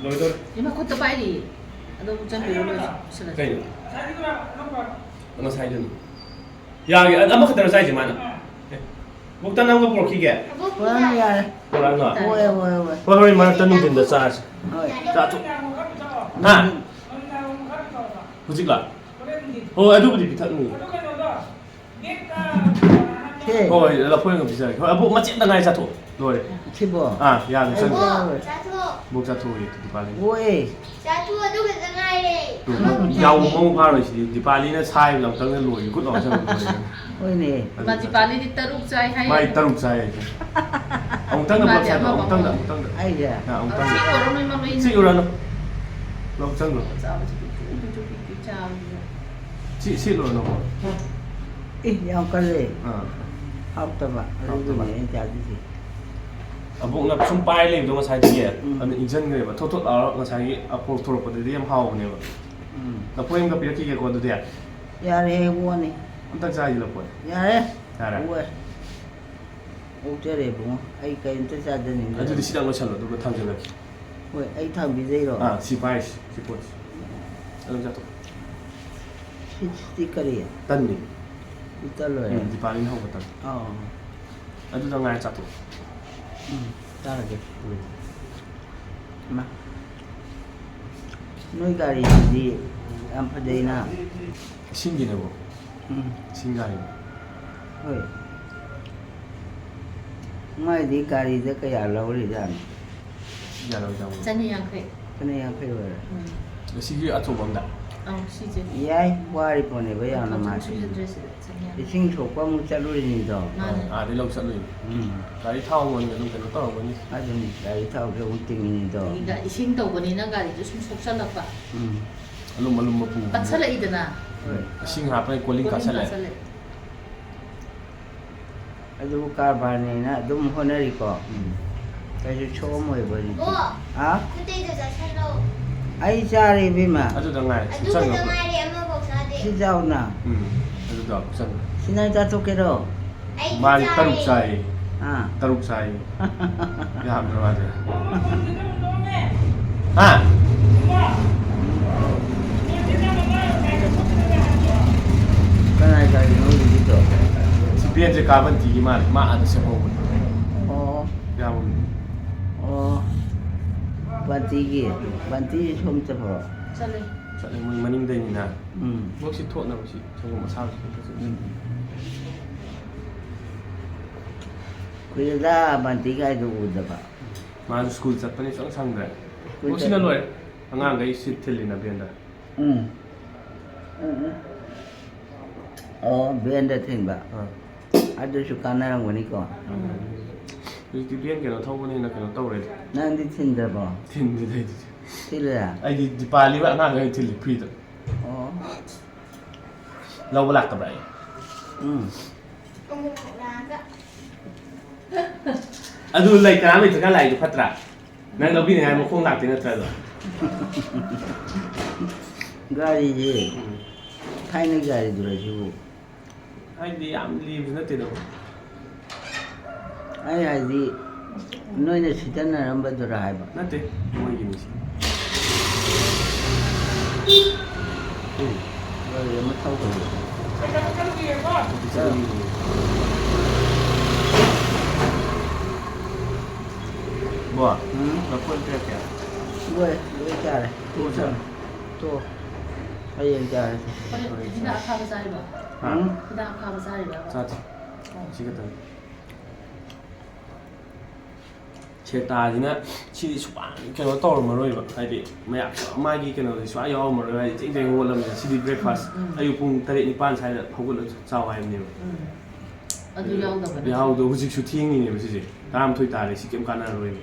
ꯂꯣꯏꯗꯣꯔꯦ 이마 콧도 빨리 너 짠비로 쓰라 ꯀꯩꯅꯣ ꯉꯁꯥꯏꯗꯨꯅꯤ ꯌꯥꯒꯦ ꯑꯃꯈꯛꯇꯔ ꯆꯥꯏꯁꯦ ꯃꯥꯅ ꯃꯨꯛꯇ ꯅꯪꯒ ꯄꯨꯔꯛꯈꯤꯒꯦ ꯍꯣꯏ ꯌꯥꯔꯦ ꯄꯨꯔꯛꯑꯅꯣ ꯍꯣꯏ ꯍꯣꯏ ꯍꯣꯏ ꯍꯣꯏ ꯍꯣꯔꯦꯟ ꯃꯔꯛꯇ ꯅꯨꯡꯊꯤꯟꯗ ꯆꯥꯔꯁꯤ ꯍꯣꯏ ꯆꯥꯊꯣꯛ ꯍꯥ ꯍꯧꯖꯤꯛꯂꯥ ꯍꯣꯏ ꯑꯗꯨꯕꯨꯗꯤ ꯄꯤꯊꯛꯅꯤ ꯁꯦ ꯍꯣꯏ ꯂꯐꯣꯏꯒ ꯄꯤꯖꯔꯒꯦ ꯍꯣꯏ ꯑꯕꯣꯛ ꯃꯆꯦꯠꯇ ꯉꯥꯏ ꯆꯥꯊꯣꯛ ꯂꯣꯏꯔꯦ ꯁꯤꯕꯣ ꯌꯥꯒꯦ ꯆꯪ 짜투. ꯑꯕꯣꯛ ꯆꯥꯊꯣꯛꯑꯦ ꯗꯤꯄꯥꯂꯤ ꯍꯣꯏ 짜투 ꯑꯗꯨꯒ ꯆꯪꯉꯥꯏꯔꯦ. ꯌꯥꯎꯕ ꯃꯃꯨꯡ ꯐꯥꯔꯣꯏꯁꯤꯗꯤ ꯗꯤꯄꯥꯂꯤꯅ ꯁꯥꯏꯕ ꯑꯃꯨꯛꯇꯪꯅ ꯂꯣꯏꯔꯦ ꯈꯨꯠ ꯂꯥꯎ ꯆꯪꯉ ꯍꯣꯏꯅꯦ 마지 빨리디 따룩 짜이 하이 ꯃꯥꯏ 3 ꯆꯥꯏ ꯍꯥꯏꯁꯦ ꯑꯃꯨꯛꯇꯪꯗ ꯄꯨꯂꯞ ꯆꯥꯏꯕ ꯑꯃꯨꯛꯇꯪꯗ ꯑꯩꯁꯦ ꯑꯃꯨꯛꯇꯪꯗ 시오로는 이마로 있는 ꯁꯤꯠꯂꯨꯔꯅꯨ ꯂꯧ ꯆꯪꯈ꯭ꯔꯣ 짜오지 삐삐삐삐 짜오지 ꯁꯤꯠꯂꯨꯔꯅꯨ ꯌꯥꯝ ꯀꯜꯂꯦ ꯑꯥ ꯍꯥꯎꯇꯕ ꯑꯗꯨꯒꯤꯅꯦ ꯑꯩꯅ ꯆꯥꯗꯣꯏꯁꯦ ꯑꯕꯣꯛꯅ ꯁꯨꯝ ꯄꯥꯏ ꯂꯩꯕꯗꯣ ꯉꯁꯥꯏꯗꯒꯤ ꯑꯗꯨꯅ ꯏꯪꯁꯟꯈ꯭ꯔꯦꯕ ꯊꯣꯠ ꯊꯣꯠ ꯂꯥꯎꯔ ꯉꯁꯥꯏꯒꯤ ꯑꯄꯣꯛ ꯊꯣꯔꯛꯄꯗꯗꯤ ꯌꯥꯝ ꯍꯥꯎꯕꯅꯦꯕ ꯂꯐꯣꯏ ꯑꯃꯒ ꯄꯤꯔꯛꯈꯤꯒꯦꯀꯣ ꯑꯗꯨꯗꯤ ꯌꯥꯔꯦ ꯏꯕꯨꯡꯉꯣꯅꯤ ꯑꯝꯇꯪ ꯆꯥꯏꯁꯤ ꯂꯐꯣꯏ ꯌꯥꯔꯦ ꯌꯥꯔꯦ ꯎꯋꯦ ꯑꯣꯛꯆꯔꯦ ꯏꯕꯨꯡꯉꯣ ꯑꯩ ꯀꯔꯤꯝꯇ ꯆꯥꯖꯅꯤꯡꯗꯦ ꯑꯗꯨꯗꯤ ꯁꯤꯗꯪ ꯂꯣꯏꯁꯜꯂꯣ ꯑꯗꯨꯒ ꯊꯝꯖꯤꯜꯂꯛꯀꯦ ꯍꯣꯏ ꯑꯩ ꯊꯝꯕꯤꯗꯣꯏꯔꯣ ꯁꯤ ꯄꯥꯏꯔꯤꯁꯤ ꯁꯤ ꯄꯣꯠꯁꯤ ꯑꯗꯨꯝ ꯆꯥꯊꯣꯛ ꯁꯤ ꯀꯔꯤ ꯇꯟꯅꯤ ꯏꯇ ꯂꯣꯏꯔꯦ ꯗꯤꯄꯥꯂꯤꯅ ꯍꯧꯕ ꯇꯟ ꯑꯥ ꯑꯗꯨꯗ ꯉꯥꯏꯔ ꯆꯥꯊꯣꯛ ꯆꯥꯔꯒꯦ ꯃꯥ ꯅꯣꯏ ꯒꯥꯔꯤꯁꯤꯗꯤ ꯌꯥꯝ ꯐꯖꯩꯅ ꯏꯁꯤꯡꯒꯤꯅꯦꯕꯣ ꯏꯁꯤꯡ ꯒꯥꯔꯤꯅꯦ ꯍꯣꯏ ꯃꯥꯏꯗꯤ ꯒꯥꯔꯤꯗ ꯀꯌꯥ ꯂꯧꯔꯤꯖꯥꯠꯅꯣ ꯌꯥꯔꯣꯏꯗꯕ 짠이 양크레 ꯐꯅ ꯌꯥꯡꯈꯩ ꯑꯣꯏꯔꯦ ꯁꯤꯒꯤ ꯑꯆꯧꯕ ꯑꯝꯗ 시즈 ꯌꯥꯏ ꯋꯥꯔꯤ ꯄꯣꯠꯅꯦꯕ ꯌꯥꯝꯅ ꯃꯥꯁꯤ 드레스 짠이 양 ꯏꯁꯤꯡ ꯁꯣꯛꯄ ꯑꯃꯨꯛ ꯆꯠꯂꯨꯔꯤꯅꯤꯗꯣ ꯑꯥꯗꯩ ꯂꯧ ꯆꯠꯂꯨꯏꯅꯤ ꯒꯥꯔꯤ ꯊꯥꯎ ꯃꯃꯜꯒ ꯑꯗꯨꯝ ꯀꯩꯅꯣ ꯇꯧꯔꯝꯒꯅꯤ ꯑꯗꯨꯅꯤ ꯒꯥꯔꯤ ꯊꯥꯎꯁꯨ ꯑꯃꯨꯛ ꯇꯤꯡꯉꯤꯅꯤꯗꯣ 그러니까 이싱 떠보니는 가리도 숨 속살났다 ꯑꯂꯨꯝ ꯑꯂꯨꯝꯕ ꯄꯨ 빠철이드나 ꯍꯣꯏ ꯏꯁꯤꯡ ꯍꯥꯞꯄꯅꯤ ꯀꯣꯂꯤꯡ ꯀꯥꯁꯜꯂꯦ ꯑꯗꯨꯕꯨ ꯀꯔꯕꯥꯔꯅꯦꯅ ꯑꯗꯨꯝ ꯍꯣꯠꯅꯔꯤꯀꯣ ꯀꯩꯁꯨ ꯁꯣꯛꯑꯝꯃꯣꯏꯕ ꯍꯧꯖꯤꯛꯇꯤ 뭐? ꯍꯥ 그때도 자살로. ꯑꯩ ꯆꯥꯔꯦ ꯏꯕꯦꯝꯃ ꯑꯗꯨꯗ ꯉꯥꯏꯔꯦ ꯑꯗꯨꯒ ꯆꯪꯈ꯭ꯔꯣ ꯆꯪꯉꯥꯏꯔꯦ ꯑꯃꯐꯥꯎ ꯆꯥꯗꯦ. ꯁꯤ ꯆꯥꯎꯅ ꯑꯗꯨꯗ ꯆꯪꯈ꯭ꯔꯣ ꯁꯤ ꯅꯪ ꯆꯥꯊꯣꯛꯀꯦꯔꯣ ꯑꯩꯗꯤ ꯃꯥꯗꯤ ꯆꯥꯔꯦ. 3 ꯆꯥꯏ ꯑꯥ 3 ꯆꯥꯏ ꯌꯥꯕ꯭ꯔꯣ ꯃꯥꯗꯤ ꯍꯥ ꯀꯅꯥꯏ ꯒꯥꯔꯤꯅꯣ ꯍꯧꯖꯤꯛꯀꯤꯗꯣ ꯁꯤ ꯕꯦꯟꯁꯦ ꯀꯥꯕꯟꯇꯤꯒꯤ ꯃꯥꯜꯂꯦ ꯃꯥ ꯑꯥꯗ ꯁꯦꯝꯍꯧꯕꯅꯤ ꯑꯣ ꯌꯥꯕꯅꯤ ꯑꯣ ꯕꯟꯇꯤꯁꯤ ꯁꯣꯝ ꯆꯠꯄ꯭ꯔꯣ ꯆꯠꯂꯦ ꯆꯠꯂꯦ ꯃꯣꯏ ꯃꯅꯤꯡꯗꯩꯅꯤꯅ ꯃꯣꯏꯁꯤ ꯊꯣꯠꯅꯕ ꯁꯤ ꯁꯪꯒꯣꯝ ꯑꯁꯥꯕꯁꯤ ꯀꯨꯏꯔꯦꯗ ꯕꯟꯇꯤ ꯒꯥꯏꯗꯣ ꯎꯗꯕ ꯃꯥꯁꯨ ꯁ꯭ꯀꯨꯜ ꯆꯠꯄꯅꯤ ꯁꯨꯡ ꯁꯪꯗ꯭ꯔꯦ ꯁꯤꯅ ꯂꯣꯏꯔꯦ ꯑꯉꯥꯡꯈꯩ ꯁꯤꯠ ꯊꯤꯜꯂꯤꯅ ꯕꯦꯟꯗ ꯑꯣ ꯕꯦꯟꯗ ꯊꯤꯟꯕ ꯑꯗꯨꯁꯨ ꯀꯥꯟꯅꯔꯝꯒꯅꯤꯀꯣ ꯍꯧꯖꯤꯛꯇꯤ ꯕꯦꯟ ꯀꯩꯅꯣ ꯊꯧꯕꯅꯤꯅ ꯀꯩꯅꯣ ꯇꯧꯔꯦ ꯅꯪꯗꯤ ꯊꯤꯟꯗ꯭ꯔꯕꯣ ꯊꯤꯟꯗꯦꯗ ꯑꯩꯗꯤ ꯊꯤꯜꯂꯦ ꯑꯩꯗꯤ ꯗꯤꯄꯥꯂꯤꯕ ꯑꯉꯥꯡꯈꯩ ꯊꯤꯜꯂꯤ ꯐ꯭ꯔꯤꯗ ꯑꯣ ꯂꯧꯕ ꯂꯥꯛꯇꯕ꯭ꯔꯥ ꯑꯩ ꯑꯃꯨꯛ ꯂꯥꯛꯑꯒ. ꯑꯗꯨ ꯂꯩ ꯀꯅꯥꯝ ꯂꯩꯇ꯭ꯔꯀꯥꯟ ꯂꯥꯛꯏꯗꯣ ꯐꯠꯇ꯭ꯔꯥ ꯅꯪ ꯂꯧꯕꯤꯅꯤꯡꯉꯥꯏ ꯃꯈꯣꯡ ꯂꯥꯛꯇꯦ ꯅꯠꯇ꯭ꯔꯗꯣ ꯒꯥꯔꯤꯁꯦ ꯊꯥꯏꯅ ꯒꯥꯔꯤꯗꯨꯔ ꯁꯤꯕꯨ ꯍꯥꯏꯗꯤ ꯌꯥꯝ ꯂꯤꯕꯁꯨ ꯅꯠꯇꯦꯗ ꯑꯩ ꯍꯥꯏꯗꯤ ꯅꯣꯏꯅ ꯁꯤꯖꯤꯟꯅꯔꯝꯕꯗꯨꯔ ꯍꯥꯏꯕ ꯅꯠꯇꯦ ꯃꯣꯏꯒꯤꯅꯤ ꯁꯤ ꯒꯥꯔꯤ ꯑꯃ ꯊꯧꯈ꯭ꯔꯦ ꯕꯣ ꯂꯐꯣꯏ ꯄꯤꯔꯛꯀꯦ ꯂꯣꯏ ꯆꯥꯔꯦ ꯇꯣ ꯍꯌꯦꯡ ꯆꯥꯔꯁꯤ hidak akhaba zariba ꯍꯥ hidak akhaba zariba ꯆꯥꯗꯦ ꯁꯤ ꯈꯛꯇꯪ ꯁꯦꯛꯇꯥꯁꯤꯅ ꯁꯤꯗꯤ ꯁꯨꯄꯥꯟ ꯀꯩꯅꯣ ꯇꯧꯔꯝꯃꯔꯣꯏꯕ ꯍꯥꯏꯗꯤ ꯃꯌꯥꯝ ꯃꯥꯒꯤ ꯀꯩꯅꯣꯗꯤ ꯁꯨꯡꯌꯥ ꯌꯥꯎꯔꯝꯃꯔꯣꯏ ꯍꯥꯏꯗꯤ ꯆꯦꯡ ꯆꯦꯡ ꯍꯧꯒꯠꯂꯝꯅꯤꯅ ꯁꯤꯗꯤ ꯕ꯭ꯔꯦꯛꯐꯥꯁ ꯑꯌꯨꯛ ꯄꯨꯡ 7-9 ꯁ꯭ꯋꯥꯏꯗ ꯍꯧꯒꯠꯂꯒ ꯆꯥꯎ ꯍꯥꯏꯕꯅꯦꯕ ꯑꯗꯨ ꯌꯥꯎꯗꯕꯅꯦ ꯌꯥꯎꯗꯣ ꯍꯧꯖꯤꯛꯁꯨ ꯊꯦꯡꯉꯤꯅꯦꯕ ꯁꯤꯁꯦ 12 ꯇꯥꯔꯦ ꯁꯤ ꯀꯩꯝ ꯀꯥꯟꯅꯔꯣꯏꯕ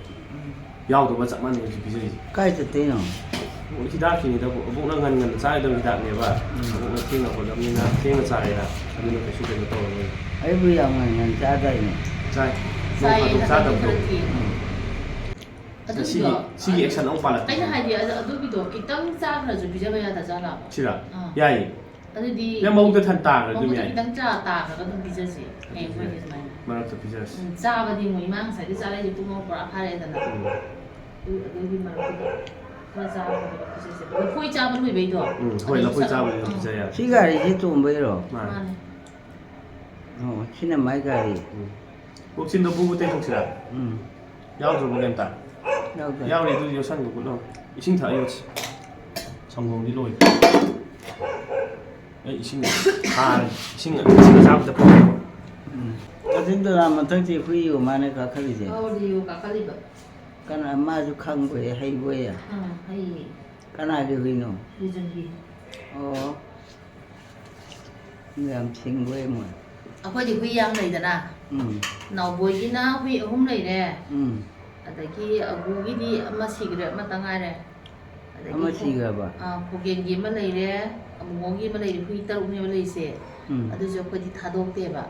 ꯌꯥꯎꯗꯕ ꯆꯞ ꯃꯥꯟꯅꯩ ꯍꯧꯖꯤꯛ ꯄꯤꯖꯔꯤꯁꯦ ꯀꯥꯏ ꯆꯠꯇꯣꯏꯅꯣ ꯍꯤꯗꯥꯛꯀꯤꯅꯤꯗ ꯑꯕꯣꯛꯅ ꯉꯟꯅ ꯆꯥꯒꯗꯕ ꯍꯤꯗꯥꯛꯅꯦꯕ ꯑꯕꯣꯛꯅ ꯊꯦꯡꯅ ꯍꯣꯠꯅꯕꯅꯤꯅ ꯊꯦꯡꯅ ꯆꯥꯔꯦꯅ ꯑꯗꯨꯅ ꯀꯩꯁꯨ ꯀꯩꯅꯣ ꯇꯧꯔꯔꯣꯏ ꯑꯩꯕꯨ ꯌꯥꯝ ꯉꯟ ꯆꯥꯗꯥꯏꯅꯦ ꯆꯥꯏ ꯆꯥꯏꯌꯦ ꯅꯣꯡ ꯐꯥꯗꯣꯛ ꯍꯟꯗꯛꯇꯤ ꯆꯥꯗꯕꯗꯣ ꯈꯔ ꯊꯦꯡꯉꯦ 시기 액션 엄 빨라. ꯑꯩꯅ ꯍꯥꯏꯗꯤ ꯑꯗꯨꯒꯤꯗꯣ ꯈꯤꯇꯪ ꯆꯥꯈ꯭ꯔꯁꯨ ꯄꯤꯖꯕ ꯌꯥꯗꯖꯥꯠꯂꯥ? 시라. 야이. ꯑꯗꯨꯗꯤ 그냥 먹을 듯한 딱 그래도 ꯃꯉꯣꯟꯗ 야이. ꯈꯤꯇꯪ ꯇꯥꯈ꯭ꯔꯒ ꯑꯗꯨꯝ ꯄꯤꯖꯁꯤ ꯍꯌꯦꯡ ꯃꯣꯏꯗꯤ ꯁꯨꯃꯥꯏꯅ 말아서 비자스. ꯆꯥꯕꯗꯤ ꯃꯣꯏ ꯏꯃꯥ ꯉꯁꯥꯏꯗꯤ ꯆꯥꯔꯛꯏꯁꯦ ꯄꯨꯡ ꯄꯨꯔꯥ ꯐꯥꯔꯦꯗꯅ ꯑꯗꯨꯒꯤ ꯃꯔꯛꯇꯨꯗ ꯈꯔ ꯆꯥꯕꯗꯨꯒ ꯄꯤꯖꯁꯦ ꯂꯐꯣꯏ ꯆꯥꯕ ꯂꯣꯏꯕꯩꯗꯣ ꯍꯣꯏ ꯂꯐꯣꯏ ꯆꯥꯕꯗ 비자야. 시가리지 tombeiro. ꯃꯥꯅꯦ 신은 많이 가리. 혹시너 부부 때 혹시라. 야우들 보겠다. 나도. 야우리도 요산 거구나. 이싱 다 이거지. 성공이 로이. 이싱 이싱 잡다 보고. 어딘도 한번 덕지 후이고 만에 가까이지. 우리 가까이가 까나 마주 칸 거에 하이고야. 하이 까나게 후이노. 유전기 ꯌꯥꯝ ꯁꯤꯡꯕꯣꯏ ꯃꯣꯏ ꯑꯩꯈꯣꯏꯗꯤ ꯍꯨꯏ ꯌꯥꯝ ꯂꯩꯗꯅ ꯅꯥꯎꯕꯣꯏꯒꯤꯅ ꯍꯨꯏ 3 ꯂꯩꯔꯦ ꯑꯗꯒꯤ ꯑꯒꯨꯒꯤꯗꯤ ꯑꯃ ꯁꯤꯈ꯭ꯔꯦ ꯑꯃꯇ ꯉꯥꯏꯔꯦ ꯑꯃ ꯁꯤꯈ꯭ꯔꯕ ꯈꯣꯒꯦꯟꯒꯤ ꯑꯃ ꯂꯩꯔꯦ ꯑꯃꯨꯉꯣꯒꯤ ꯑꯃ ꯂꯩꯔꯦ ꯍꯨꯏ 3ꯅꯦꯕ ꯂꯩꯔꯤꯁꯦ ꯑꯗꯨꯁꯨ ꯑꯩꯈꯣꯏꯗꯤ ꯊꯥꯗꯣꯛꯇꯦꯕ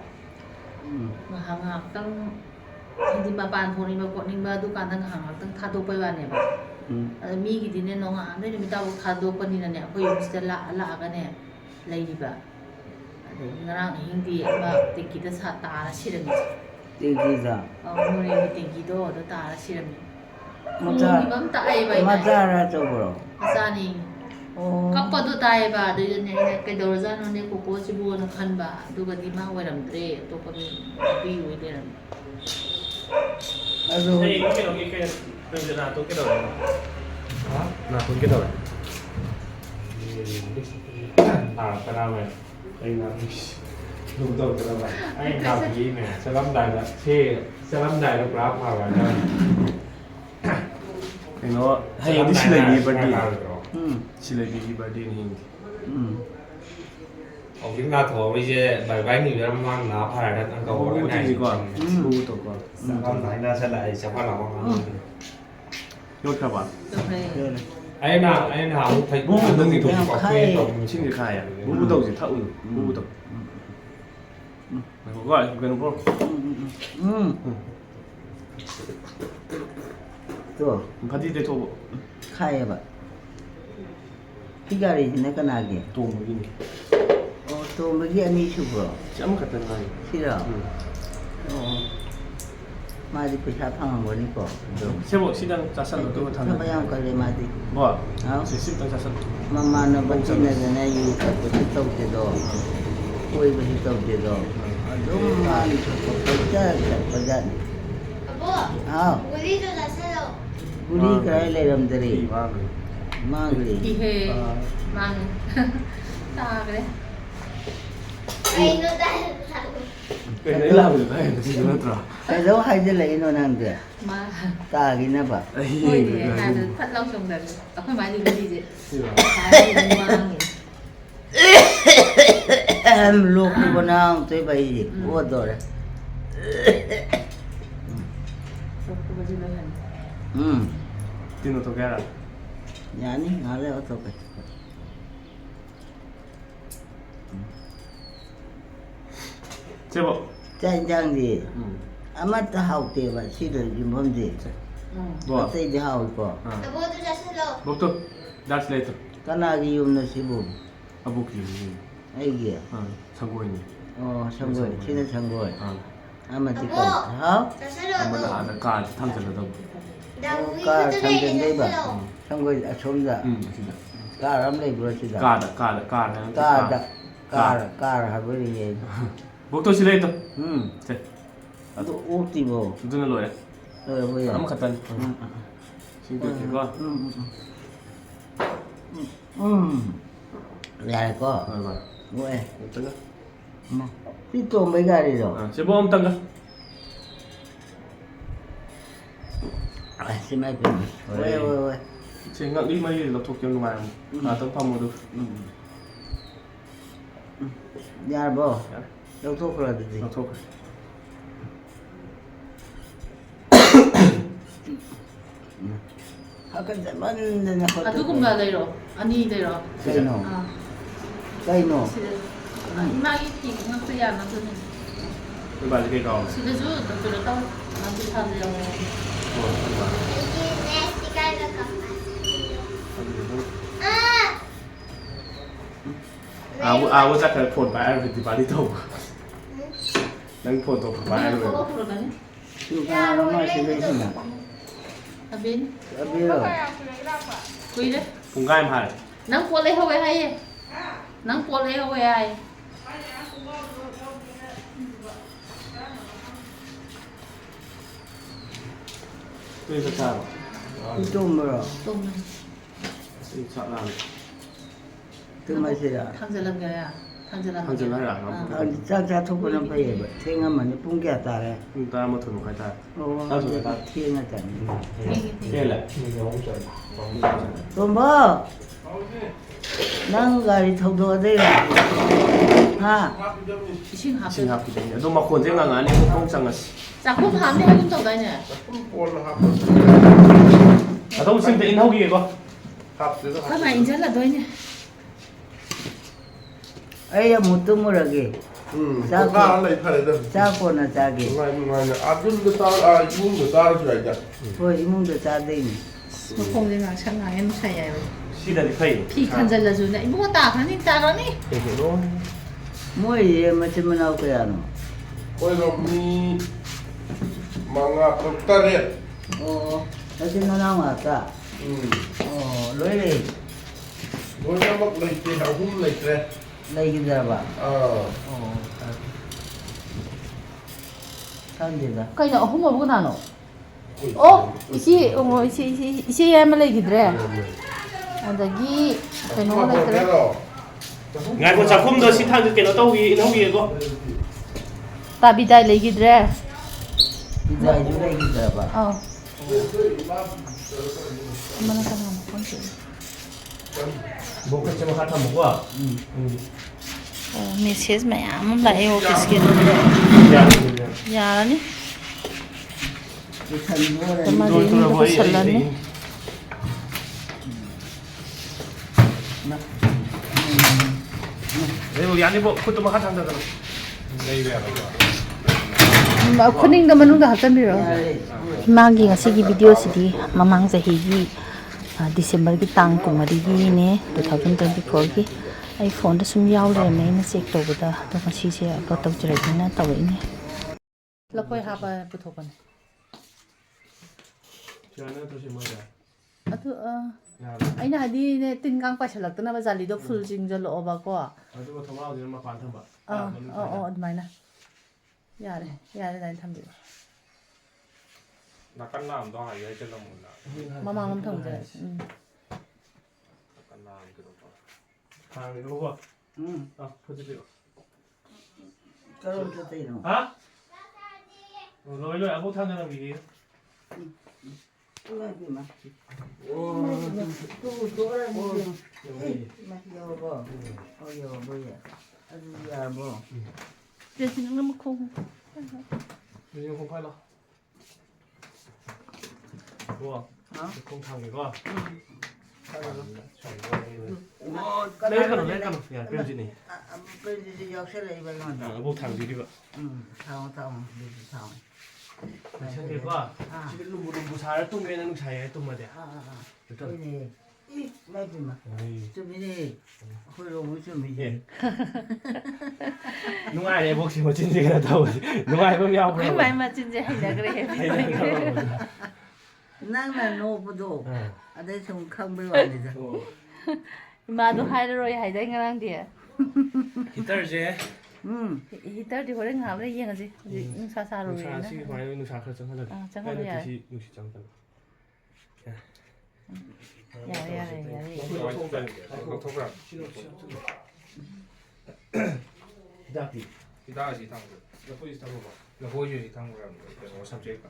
ꯉꯥꯏꯍꯥꯛ ꯉꯥꯏꯍꯥꯛꯇꯪ ꯍꯥꯏꯗꯤ ꯃꯄꯥꯟ ꯊꯣꯛꯅꯤꯡꯕ ꯈꯣꯠꯅꯤꯡꯕ ꯑꯗꯨꯀꯥꯟꯗ ꯉꯥꯏꯍꯥꯛ ꯉꯥꯏꯍꯥꯛꯇꯪ ꯊꯥꯗꯣꯛꯄꯩ ꯋꯥꯅꯦꯕ ꯑꯗ ꯃꯤꯒꯤꯗꯤꯅꯦ ꯅꯣꯡꯉꯥꯟꯕꯗꯩ ꯅꯨꯃꯤꯠꯇꯥꯐꯥꯎ ꯊꯥꯗꯣꯛꯄꯅꯤꯅꯅꯦ ꯑꯩꯈꯣꯏ ꯌꯨꯝꯁꯤꯗ ꯂꯥꯛꯑꯒꯅꯦ ꯂꯩꯔꯤꯕ ꯑꯗꯒꯤ ꯉꯔꯥꯡ ꯑꯍꯤꯡꯗꯤ ꯑꯃ ꯇꯦꯡꯀꯤꯗ ꯇꯥꯔ ꯁꯤꯔꯝꯃꯤ ꯇꯦꯡꯀꯤꯗ ꯃꯣꯔꯦꯒꯤ ꯇꯦꯡꯀꯤꯗꯣ ꯑꯗꯨ ꯇꯥꯔ ꯁꯤꯔꯝꯃꯤ ꯃꯆꯥ ꯃꯆꯥꯔ ꯑꯆꯧꯕꯔꯣ ꯃꯆꯥꯅꯤ ꯀꯞꯄꯗꯣ ꯇꯥꯏꯌꯦꯕ ꯑꯗꯨꯗꯅꯦ ꯑꯩꯅ ꯀꯩꯗꯧꯔꯖꯥꯠꯅꯣꯅꯦ ꯀꯣꯀꯣꯁꯤꯕꯨꯅ ꯈꯟꯕ ꯑꯗꯨꯒꯗꯤ ꯃꯥ ꯑꯣꯏꯔꯝꯗ꯭ꯔꯦ ꯑꯇꯣꯞꯄ ꯃꯤ ꯅꯨꯄꯤ ꯑꯣꯏ ꯂꯩꯔꯝꯃꯤ ꯑꯗꯨ 그래서 나 또 깨달아. 나돈 깨달아. 그다음에 눈도 그다음에 아니 나비네 사람다이다 제 사람다이로 그라프 하와요. 이거 하이디 실레기 버디. 실레기 버디 니. Ông ta thua bây giờ bài bánh thì nó mang nó phải là ăn cầu cái này gì còn. 부부도 거. con phải nó sẽ lại sẽ phát lòng 이렇게 봐. ấy nào thấy bố mình thì thuộc có quê tổng 친구 가야. 부부덕지 타우. 부부덕. 그거 그거는 뭐. 또 바디데 토보. 카야바 피가리 내가 나게 또 먹이니. 또 먹이 아니 슈퍼 짬 같은 거. 싫어 마디 피사 방은 뭐니까 세보 시장 자산도 또 타는. 그냥 걸리 마디 뭐? 시스템 자산. 마마는 버티내잖아 유가 버티도 보이고 싶도 너무 많이 버자 아빠 우리도 다 살아 우리 그래 레람들이 마그리 기회 망 다 그래 아이노 다 cái đấy làm được đấy nó chỉ nó trò cái dấu hay chứ lấy nó năng được mà ta cái nó bảo thôi thì hai đứa phát lâu chồng đời không phải đi cái gì hai đứa mang em lúc của nó tôi bây gì vô rồi đấy tin nó thuộc ra nhà ní ngã lên ô tô cái 세보. 짠짠 gì 아마 다 하고 때가 시들 좀 뭔지 뭐? 어때 이제 하고 있고 아빠도 다 살아 먹도 that's later. 까나기 없는 시부 아보기. 애기야 상고이니. 선거 신의 선거 아마 지금 아빠 하 다 살아 아마 너 나는 까 탐색을 하고. 나 우리 까 그들에게 참된 다 대바 살아 선거 총자 진짜. 까 람레 그렇지다 까다. 까 하버리게 먹도 실레이터. 제. 또 옷이 뭐 눈을 놓래. 뭐야 아무 갖다. 신경 쓰고. 야 có 봐. 뭐해 어떤가? 또 mấy gà đi rồi 세보 엄떤가? xin mấy cái 왜 생각 이 말이 너 도쿄 누가 또 파모도. nhà bò đâu thuốc là gì 너 도쿄. 아까 맞는 아 누군가 내려 아니 내려 cây nổ 이마이 티 ngaktuya na dun 그 말이 그거. sila ju doctor taw nanti thayo nasty guy will come. 아우 자크 폰 바이를 비디 바리 또 난 폰도 바이를 Kau pura kan? Suka rumah sini. Abin, Tapi kui deh. 공가임 할 Nang boleh hawe hai. Nang boleh hawe hai. 그래서 자 itu murah. Tum. 이 차랑 Itu masih dah. Thang jalan gaya. Thang jalan. thang jalan ya, Jaga tu pun apa ya? Tengah mana pun kita tahu. 다 한번 더 놓고 다 Oh, Tahu sudah. tengah tak. 텔레 Tombo, nang gari thâu đua đây là, ha? Ising hap. 신합기대냐 너막 권생강 아니 공장아 Chắc cũng hám đi hay cũng chồng đây nhỉ? 아 너무 심대 인하기 이거 Các bạn rất là đôi nhỉ? Ấy là một tum murah ke? 그 알레 팔에다. Cha ko na cha ke? 맞네. 아들도 따라 이분도 따라 줘야지. Oh, imung tu cha đây ni. Nó không đến là chắc là em xài à. 시대리 페이 Thì khăn dần là rồi này, bố tả khăn đi tả đó đi. 이거 Moi ye macam mana kau ya no? 거기서 미 망아 떡다리. Oh, nanti nana ngata. Oh, loi 뭐냐 막 레이트 하고 레이트. lagi dah ba? 어. Oh, kan dia dah. Cây nọ không một bữa nào nọ. Ô, 이시 em lấy gì đấy? 어디 cái nó lấy cái đấy. ngài còn 작품도 시탄 그게 너 떠오기 인하기 이거 Tại đây lấy gì đấy? Ida juga lagi dah ba? Mana kan kamu con chị? 먹겠지만 갖다 먹어 Message mày lại office kia 야 nhà nhỉ Bukan murah. Tama 너 din 들어봐 ko salani 내가 야니 뭐 그것도 막 하자 그럼 Mà khuning da manung da hatan biro. magi ngasigi video sidi mamang zahi gi December gi tang kumari gi ne 2024 gi ai phone da sum yaw le mai na check to da to ka si se upload to jira gi na tawi ni Là coi haba puto kan. 저는 도시 뭐야 Atu ai na di ne tin gang pa chalak na ba jali do full jing jalo oba ko. 가지고 도마도 얼마 반탄 봐 Admai na. Yare dai tham biro. 낙간남도 하나 열절로 몰라. Mama ngam thong jai. 낙간남 그런 거. 아 이거 봐 아, 보여주세요. Kalau tu tengok. 아? 너희들 아무 타는 게 Lagi mah. Tu orang ni. Masih jauh ba? Oh ya, boleh. Aduh ya ba. Dia sini ngam khong. 요즘 공팔로. 우와. 공탕 이거. 내가 야, 변진이. Pergi jauh sekali bagaimana? 아, 목탕 비리가. Tahu. Tahu. 저기가 지금 물은 잘 동네는 잘해 또 뭐야. Ini. Lagi mah. Cuma ini. Kalau musim ini. 예. 누가 내 목시 뭐 진지가 나타오. 누가 해보면 야 Ai mai ma chin jai hay là cái Nang là nô bố đồ. Ở đây trông không biết gọi gì đâu. Ma do hai rồi hay dai ngang dia. 기다려제. Hitar di hore ngam le yeng aji. Sa sa rồi 누사 na. 시 과연 누사 그렇죠 하나. 잠깐만, 야. 누시 잠깐. Ya. 노토그램. 기다리. 이다지 탕고. 나 보이지 탕고 봐. 나 보이지 탕고라는 거. 그래서 뭐 참제일까?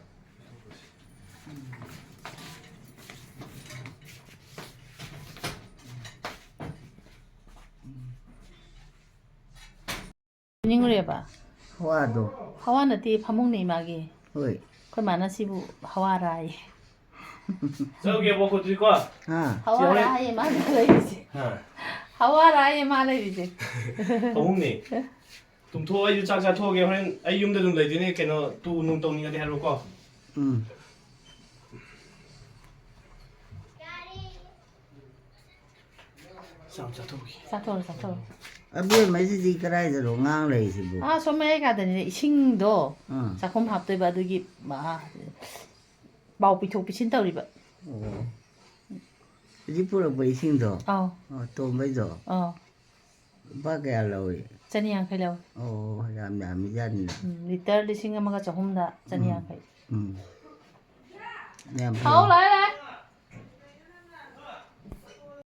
Ning re ba. Hoa đồ. Hawa na ti phamong nei magi. Ôi. Khoi mana sibu hawa rai. 저기 먹고 들 거야. Hawa rai ma le ji. 아. Hawa rai ma le ji. 어묵니. 좀 토어 이 짝짝 토어게 하는 아이 юм도 좀 내지니 걔너 또 운동 동이가 돼 할거. ꯆꯥꯊꯣꯛꯑꯣ ꯆꯥꯊꯣꯛꯑꯣ ꯑꯕꯦꯝꯃꯩꯁꯤꯗꯤ ꯀꯗꯥꯏꯗꯅꯣ ꯉꯥꯡ ꯂꯩꯔꯤꯁꯤꯕꯨ ꯁꯣꯝ ꯃꯌꯥꯏ ꯀꯥꯗꯅꯤꯅꯦ ꯏꯁꯤꯡꯗꯣ ꯑꯥ ꯆꯥꯛꯈꯨꯝ ꯍꯥꯞꯇꯣꯏꯕ ꯑꯗꯨꯒꯤ ꯄꯥꯎ ꯄꯤꯊꯣꯛ ꯄꯤꯁꯤꯟ ꯇꯧꯔꯤꯕ ꯑꯣ ꯍꯧꯖꯤꯛ ꯄꯨꯔꯛꯄ ꯏꯁꯤꯡꯗꯣ ꯑꯥꯎ ꯇꯣꯝꯕꯩꯗꯣ ꯑꯥꯎ ꯂꯨꯄꯥ ꯀꯌꯥ ꯂꯧꯏ 150 ꯂꯧꯋꯦ ꯑꯣ ꯌꯥꯝ ꯌꯥꯝꯃꯤꯖꯥꯠꯅꯤꯅ ꯂꯤꯇꯔ 1,100ꯆꯍꯨꯝꯗ 150 ꯌꯥꯝ ꯍꯥꯎ ꯐꯩ ꯂꯥꯛꯑꯦ